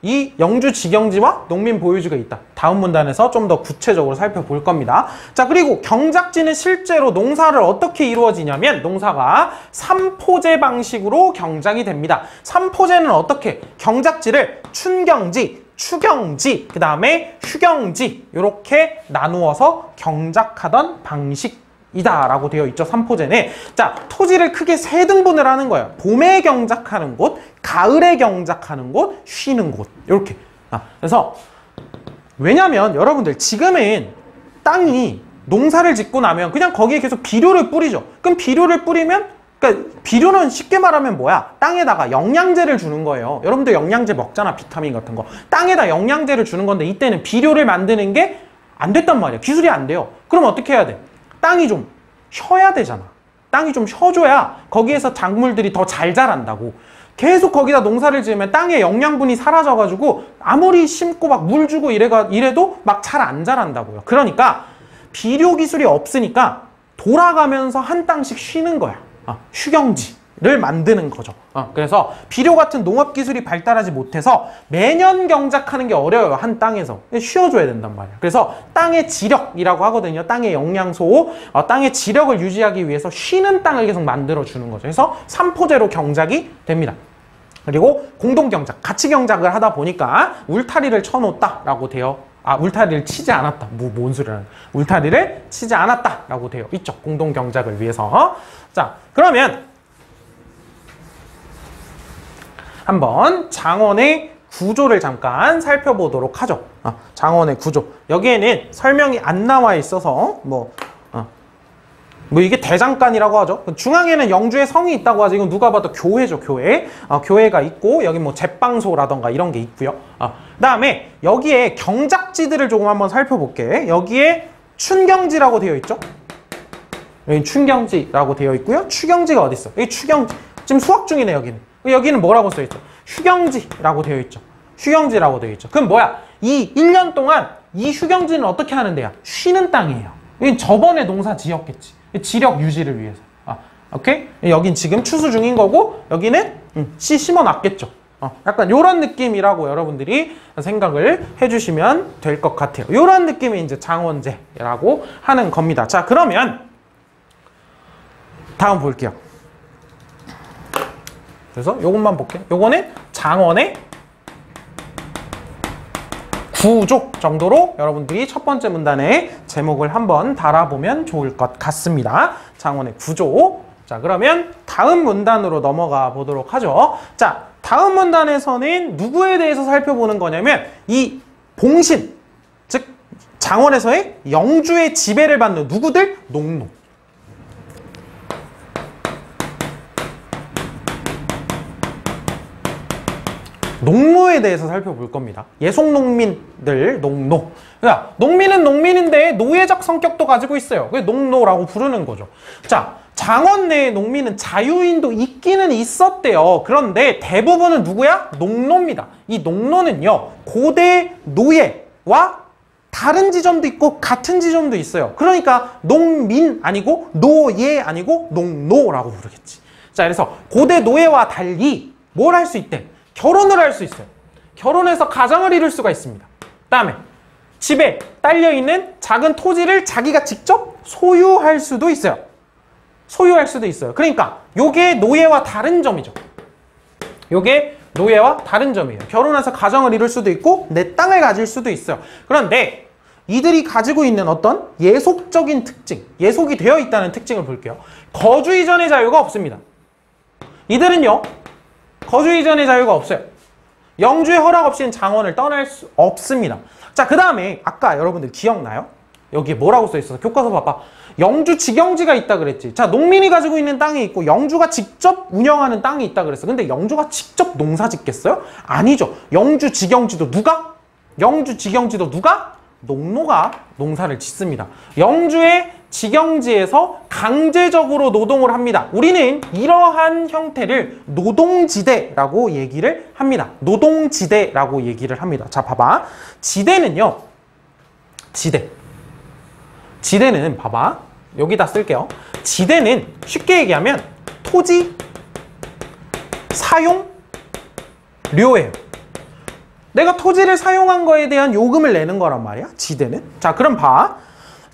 Speaker 1: 이 영주 직영지와 농민 보유지가 있다. 다음 문단에서 좀 더 구체적으로 살펴볼 겁니다. 자, 그리고 경작지는 실제로 농사를 어떻게 이루어지냐면 농사가 삼포제 방식으로 경작이 됩니다. 삼포제는 어떻게? 경작지를 춘경지, 추경지, 그 다음에 휴경지 이렇게 나누어서 경작하던 방식이다라고 되어 있죠. 삼포제는. 자, 토지를 크게 세 등분을 하는 거예요. 봄에 경작하는 곳, 가을에 경작하는 곳, 쉬는 곳 이렇게. 그래서 왜냐면 여러분들 지금은 땅이 농사를 짓고 나면 그냥 거기에 계속 비료를 뿌리죠. 그럼 비료를 뿌리면, 그러니까 비료는 쉽게 말하면 뭐야? 땅에다가 영양제를 주는 거예요. 여러분들 영양제 먹잖아, 비타민 같은 거. 땅에다 영양제를 주는 건데 이때는 비료를 만드는 게 안 됐단 말이야. 기술이 안 돼요. 그럼 어떻게 해야 돼? 땅이 좀 쉬어야 되잖아. 땅이 좀 쉬어줘야 거기에서 작물들이 더 잘 자란다고. 계속 거기다 농사를 지으면 땅의 영양분이 사라져가지고 아무리 심고 막 물 주고 이래도 막 잘 안 자란다고요. 그러니까 비료 기술이 없으니까 돌아가면서 한 땅씩 쉬는 거야. 휴경지를 만드는 거죠. 그래서 비료 같은 농업 기술이 발달하지 못해서 매년 경작하는 게 어려워요. 한 땅에서. 쉬어줘야 된단 말이야. 그래서 땅의 지력이라고 하거든요. 땅의 영양소, 땅의 지력을 유지하기 위해서 쉬는 땅을 계속 만들어주는 거죠. 그래서 삼포제로 경작이 됩니다. 그리고 공동경작, 같이 경작을 하다 보니까 울타리를 쳐놓았다라고 되어, 울타리를 치지 않았다. 뭔 소리라는, 울타리를 치지 않았다라고 되어 있죠. 공동경작을 위해서. 자, 그러면 한번 장원의 구조를 잠깐 살펴보도록 하죠. 장원의 구조. 여기에는 설명이 안 나와 있어서 뭐 이게 대장간이라고 하죠. 중앙에는 영주의 성이 있다고 하죠. 이건 누가 봐도 교회죠, 교회. 교회가 있고 여기 뭐 제빵소라던가 이런 게 있고요. 그다음에 여기에 경작지들을 조금 한번 살펴볼게. 여기에 춘경지라고 되어 있죠. 여기 춘경지라고 되어 있고요. 추경지가 어디 있어? 여기 추경지. 지금 수학 중이네, 여기는. 여기는 뭐라고 써 있죠? 휴경지라고 되어 있죠. 휴경지라고 되어 있죠. 그럼 뭐야? 이 1년 동안 이 휴경지는 어떻게 하는 데야? 쉬는 땅이에요. 여긴 저번에 농사 지었겠지. 지력 유지를 위해서. 오케이? 여긴 지금 추수 중인 거고 여기는 씨 심어놨겠죠. 약간 요런 느낌이라고 여러분들이 생각을 해주시면 될 것 같아요. 요런 느낌이 이제 장원제라고 하는 겁니다. 자, 그러면 다음 볼게요. 그래서 요것만 볼게요. 요거는 장원의 구조 정도로 여러분들이 첫 번째 문단에 제목을 한번 달아보면 좋을 것 같습니다. 장원의 구조. 자, 그러면 다음 문단으로 넘어가 보도록 하죠. 자, 다음 문단에서는 누구에 대해서 살펴보는 거냐면 이 봉신, 즉 장원에서의 영주의 지배를 받는 누구들? 농노. 농노에 대해서 살펴볼 겁니다. 예속농민들, 농노. 그러니까 농민은 농민인데 노예적 성격도 가지고 있어요. 그래서 농노라고 부르는 거죠. 자, 장원 내의 농민은 자유인도 있기는 있었대요. 그런데 대부분은 누구야? 농노입니다. 이 농노는요, 고대 노예와 다른 지점도 있고 같은 지점도 있어요. 그러니까 농민 아니고 노예 아니고 농노라고 부르겠지. 자, 그래서 고대 노예와 달리 뭘 할 수 있대? 결혼을 할 수 있어요. 결혼해서 가정을 이룰 수가 있습니다. 그다음에 집에 딸려있는 작은 토지를 자기가 직접 소유할 수도 있어요. 소유할 수도 있어요. 그러니까 요게 노예와 다른 점이죠. 요게 노예와 다른 점이에요. 결혼해서 가정을 이룰 수도 있고 내 땅을 가질 수도 있어요. 그런데 이들이 가지고 있는 어떤 예속적인 특징, 예속이 되어 있다는 특징을 볼게요. 거주 이전의 자유가 없습니다. 이들은요, 거주 이전의 자유가 없어요. 영주의 허락 없이는 장원을 떠날 수 없습니다. 자, 그 다음에 아까 여러분들 기억나요? 여기에 뭐라고 써있어서 교과서 봐봐. 영주 직영지가 있다 그랬지. 자, 농민이 가지고 있는 땅이 있고 영주가 직접 운영하는 땅이 있다 그랬어. 근데 영주가 직접 농사 짓겠어요? 아니죠. 영주 직영지도 누가? 영주 직영지도 누가? 농노가 농사를 짓습니다. 영주의 직영지에서 강제적으로 노동을 합니다. 우리는 이러한 형태를 노동지대라고 얘기를 합니다. 노동지대라고 얘기를 합니다. 자, 봐봐. 지대는요. 지대는 봐봐. 여기다 쓸게요. 지대는 쉽게 얘기하면 토지 사용료예요. 내가 토지를 사용한 거에 대한 요금을 내는 거란 말이야, 지대는. 자, 그럼 봐.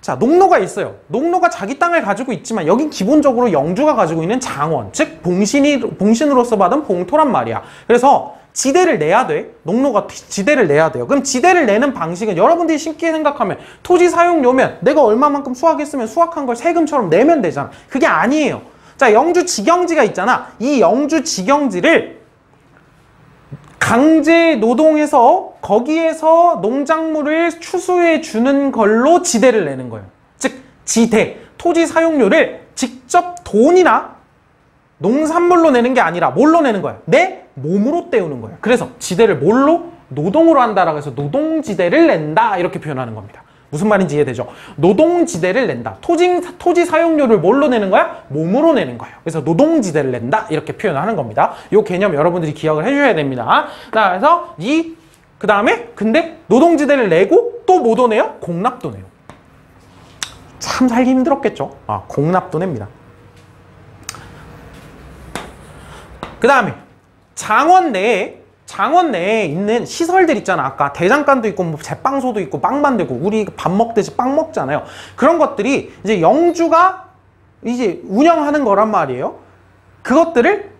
Speaker 1: 자, 농노가 있어요. 농노가 자기 땅을 가지고 있지만 여긴 기본적으로 영주가 가지고 있는 장원, 즉 봉신으로서 받은 봉토란 말이야. 그래서 지대를 내야 돼. 농노가 지대를 내야 돼요. 그럼 지대를 내는 방식은 여러분들이 쉽게 생각하면 토지 사용료면 내가 얼마만큼 수확했으면 수확한 걸 세금처럼 내면 되잖아. 그게 아니에요. 자, 영주 직영지가 있잖아. 이 영주 직영지를 강제 노동해서 거기에서 농작물을 추수해 주는 걸로 지대를 내는 거예요. 즉 지대, 토지 사용료를 직접 돈이나 농산물로 내는 게 아니라 뭘로 내는 거야? 내 몸으로 때우는 거예요. 그래서 지대를 뭘로? 노동으로 한다라고 해서 노동지대를 낸다 이렇게 표현하는 겁니다. 무슨 말인지 이해되죠? 노동지대를 낸다. 토지 사용료를 뭘로 내는 거야? 몸으로 내는 거예요. 그래서 노동지대를 낸다 이렇게 표현하는 겁니다. 이 개념 여러분들이 기억을 해주셔야 됩니다. 자, 그래서 그 다음에 근데 노동지대를 내고 또 뭐도 내요? 공납도 내요. 참 살기 힘들었겠죠? 공납도 냅니다. 그 다음에 장원 내에 있는 시설들 있잖아. 아까 대장간도 있고 뭐 제빵소도 있고 빵 만들고 우리 밥 먹듯이 빵 먹잖아요. 그런 것들이 이제 영주가 이제 운영하는 거란 말이에요. 그것들을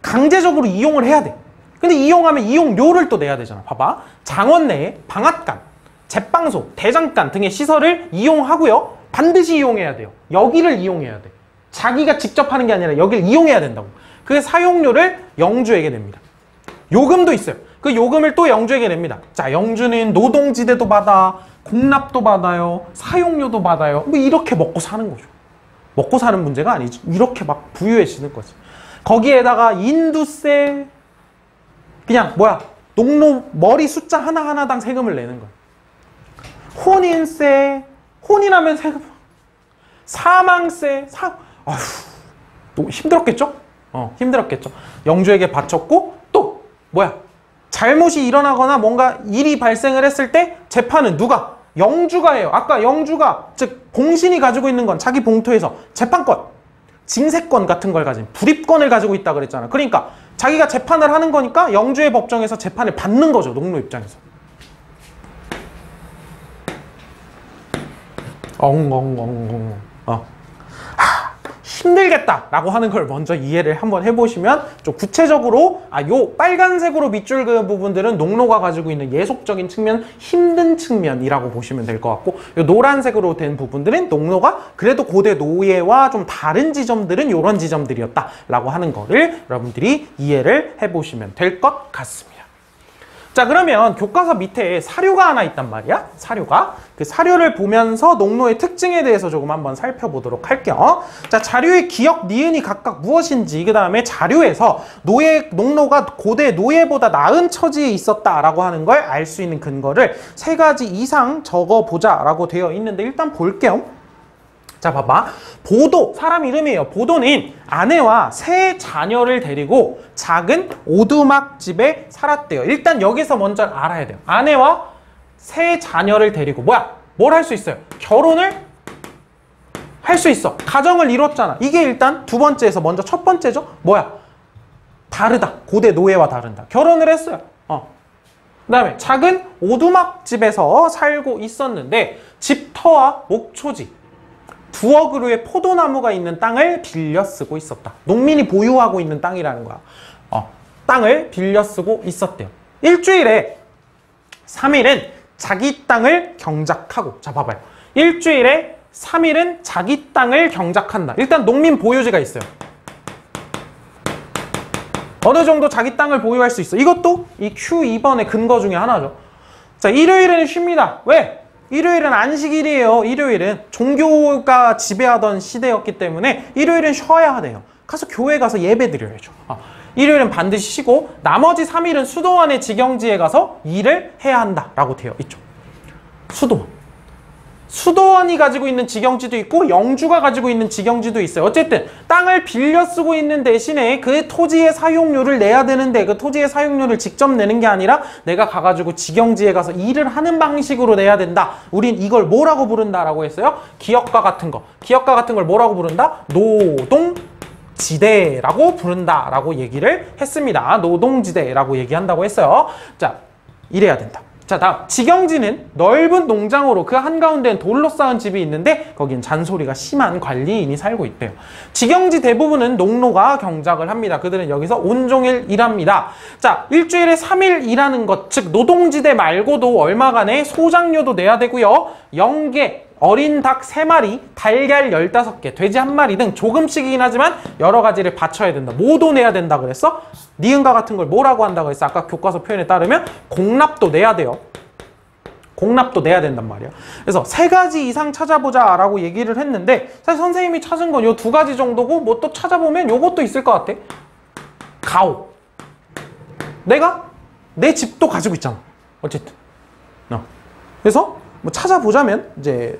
Speaker 1: 강제적으로 이용을 해야 돼. 근데 이용하면 이용료를 또 내야 되잖아. 봐봐. 장원 내에 방앗간, 제빵소, 대장간 등의 시설을 이용하고요. 반드시 이용해야 돼요. 여기를 이용해야 돼. 자기가 직접 하는 게 아니라 여기를 이용해야 된다고. 그 사용료를 영주에게 냅니다. 요금도 있어요. 그 요금을 또 영주에게 냅니다. 자, 영주는 노동지대도 받아, 공납도 받아요, 사용료도 받아요. 뭐 이렇게 먹고 사는 거죠. 먹고 사는 문제가 아니지. 이렇게 막 부유해지는 거지. 거기에다가 인두세, 그냥 뭐야, 농노 머리 숫자 하나하나당 세금을 내는 거야. 혼인세, 혼인하면 세금, 사망세, 아휴, 또 힘들었겠죠? 힘들었겠죠. 영주에게 바쳤고 또 뭐야? 잘못이 일어나거나 뭔가 일이 발생을 했을 때 재판은 누가? 영주가 해요. 아까 영주가 즉 봉신이 가지고 있는 건 자기 봉토에서 재판권, 징세권 같은 걸 가진 불입권을 가지고 있다 그랬잖아. 그러니까 자기가 재판을 하는 거니까 영주의 법정에서 재판을 받는 거죠. 농노 입장에서. 힘들겠다라고 하는 걸 먼저 이해를 한번 해보시면 좀 구체적으로 요 빨간색으로 밑줄 그은 부분들은 농노가 가지고 있는 예속적인 측면, 힘든 측면이라고 보시면 될 것 같고, 요 노란색으로 된 부분들은 농노가 그래도 고대 노예와 좀 다른 지점들은 요런 지점들이었다라고 하는 거를 여러분들이 이해를 해보시면 될 것 같습니다. 자, 그러면 교과서 밑에 사료가 하나 있단 말이야. 사료가. 그 사료를 보면서 농로의 특징에 대해서 조금 한번 살펴보도록 할게요. 자, 자료의 기역, 니은이 각각 무엇인지, 그 다음에 자료에서 농로가 고대 노예보다 나은 처지에 있었다라고 하는 걸 알 수 있는 근거를 3가지 이상 적어보자라고 되어 있는데 일단 볼게요. 자, 봐봐. 보도, 사람 이름이에요. 보도는 아내와 3 자녀를 데리고 작은 오두막집에 살았대요. 일단 여기서 먼저 알아야 돼요. 아내와 3 자녀를 데리고 뭘 할 수 있어요? 결혼을 할 수 있어. 가정을 이뤘잖아. 이게 일단 두 번째에서 먼저 첫 번째죠. 다르다. 고대 노예와 다른다. 결혼을 했어요. 그 다음에 작은 오두막집에서 살고 있었는데 집터와 목초지 2억 그루의 포도나무가 있는 땅을 빌려 쓰고 있었다. 농민이 보유하고 있는 땅이라는 거야. 땅을 빌려 쓰고 있었대요. 일주일에 3일은 자기 땅을 경작하고, 자 봐봐요. 일주일에 3일은 자기 땅을 경작한다. 일단 농민 보유지가 있어요. 어느 정도 자기 땅을 보유할 수 있어. 이것도 이 Q2번의 근거 중에 하나죠. 자, 일요일에는 쉽니다. 왜? 일요일은 안식일이에요. 일요일은 종교가 지배하던 시대였기 때문에 일요일은 쉬어야 돼요. 가서 교회 가서 예배 드려야죠. 일요일은 반드시 쉬고 나머지 3일은 수도원의 직영지에 가서 일을 해야 한다라고 되어 있죠. 수도원이 가지고 있는 직영지도 있고 영주가 가지고 있는 직영지도 있어요. 어쨌든 땅을 빌려 쓰고 있는 대신에 그 토지의 사용료를 내야 되는데 그 토지의 사용료를 직접 내는 게 아니라 내가 가가지고 직영지에 가서 일을 하는 방식으로 내야 된다. 우린 이걸 뭐라고 부른다라고 했어요? 기역과 같은 거. 기역과 같은 걸 뭐라고 부른다? 노동지대라고 부른다라고 얘기를 했습니다. 노동지대라고 얘기한다고 했어요. 자, 이래야 된다. 자, 다음 직영지는 넓은 농장으로 그 한가운데는 돌로 쌓은 집이 있는데 거긴 잔소리가 심한 관리인이 살고 있대요. 직영지 대부분은 농노가 경작을 합니다. 그들은 여기서 온종일 일합니다. 자, 일주일에 3일 일하는 것, 즉 노동지대 말고도 얼마간의 소장료도 내야 되고요. 영계, 어린 닭 3마리, 달걀 15개, 돼지 1마리 등 조금씩이긴 하지만 여러 가지를 바쳐야 된다. 뭐도 내야 된다 그랬어? 니은과 같은 걸 뭐라고 한다고 했어? 아까 교과서 표현에 따르면 공납도 내야 돼요. 공납도 내야 된단 말이야. 그래서 3가지 이상 찾아보자 라고 얘기를 했는데 사실 선생님이 찾은 건 요 2가지 정도고 뭐 또 찾아보면 요것도 있을 것 같아. 가오. 내가 내 집도 가지고 있잖아. 어쨌든. 그래서 뭐 찾아보자면 이제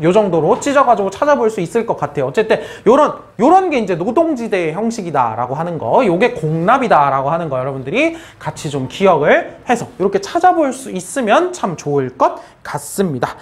Speaker 1: 요 정도로 찢어가지고 찾아볼 수 있을 것 같아요. 어쨌든 요런 게 이제 노동지대의 형식이다라고 하는 거, 요게 공납이다라고 하는 거 여러분들이 같이 좀 기억을 해서 이렇게 찾아볼 수 있으면 참 좋을 것 같습니다.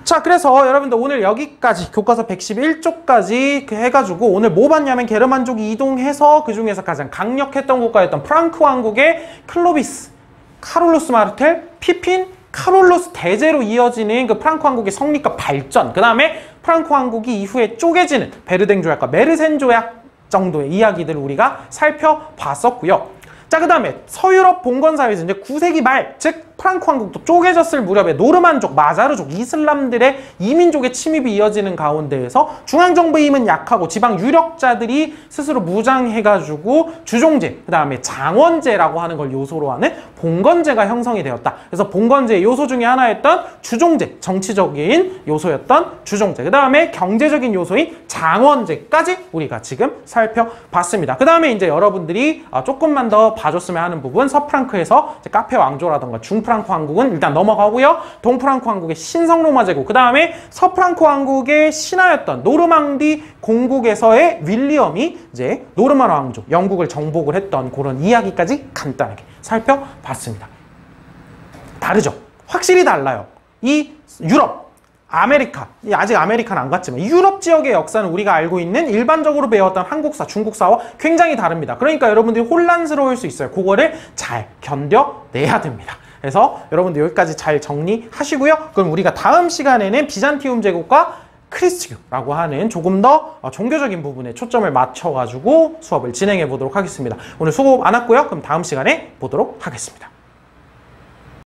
Speaker 1: 자, 그래서 여러분들 오늘 여기까지 교과서 111쪽까지 해가지고 오늘 뭐 봤냐면 게르만족이 이동해서 그 중에서 가장 강력했던 국가였던 프랑크 왕국의 클로비스, 카롤루스 마르텔, 피핀, 카롤로스 대제로 이어지는 그 프랑크 왕국의 성립과 발전, 그 다음에 프랑크 왕국이 이후에 쪼개지는 베르댕 조약과 메르센 조약 정도의 이야기들을 우리가 살펴봤었고요. 자, 그 다음에 서유럽 봉건사회에서 이제 9세기 말, 즉 프랑크 왕국도 쪼개졌을 무렵에 노르만족, 마자르족, 이슬람들의 이민족의 침입이 이어지는 가운데에서 중앙정부의 힘은 약하고 지방 유력자들이 스스로 무장해가지고 주종제, 그 다음에 장원제라고 하는 걸 요소로 하는 봉건제가 형성이 되었다. 그래서 봉건제의 요소 중에 하나였던 주종제, 정치적인 요소였던 주종제, 그 다음에 경제적인 요소인 장원제까지 우리가 지금 살펴봤습니다. 그 다음에 이제 여러분들이 조금만 더 봐줬으면 하는 부분, 서프랑크에서 카페 왕조라던가 중프랑크 왕국은 일단 넘어가고요. 동프랑크 왕국의 신성로마 제국, 그 다음에 서프랑크 왕국의 신하였던 노르망디 공국에서의 윌리엄이 이제 노르만 왕조, 영국을 정복을 했던 그런 이야기까지 간단하게 살펴봤습니다. 다르죠? 확실히 달라요. 이 유럽, 아메리카, 아직 아메리카는 안 갔지만 유럽 지역의 역사는 우리가 알고 있는 일반적으로 배웠던 한국사, 중국사와 굉장히 다릅니다. 그러니까 여러분들이 혼란스러울 수 있어요. 그거를 잘 견뎌내야 됩니다. 그래서 여러분들 여기까지 잘 정리하시고요. 그럼 우리가 다음 시간에는 비잔티움 제국과 크리스트교라고 하는 조금 더 종교적인 부분에 초점을 맞춰가지고 수업을 진행해 보도록 하겠습니다. 오늘 수고 많았고요. 그럼 다음 시간에 보도록 하겠습니다.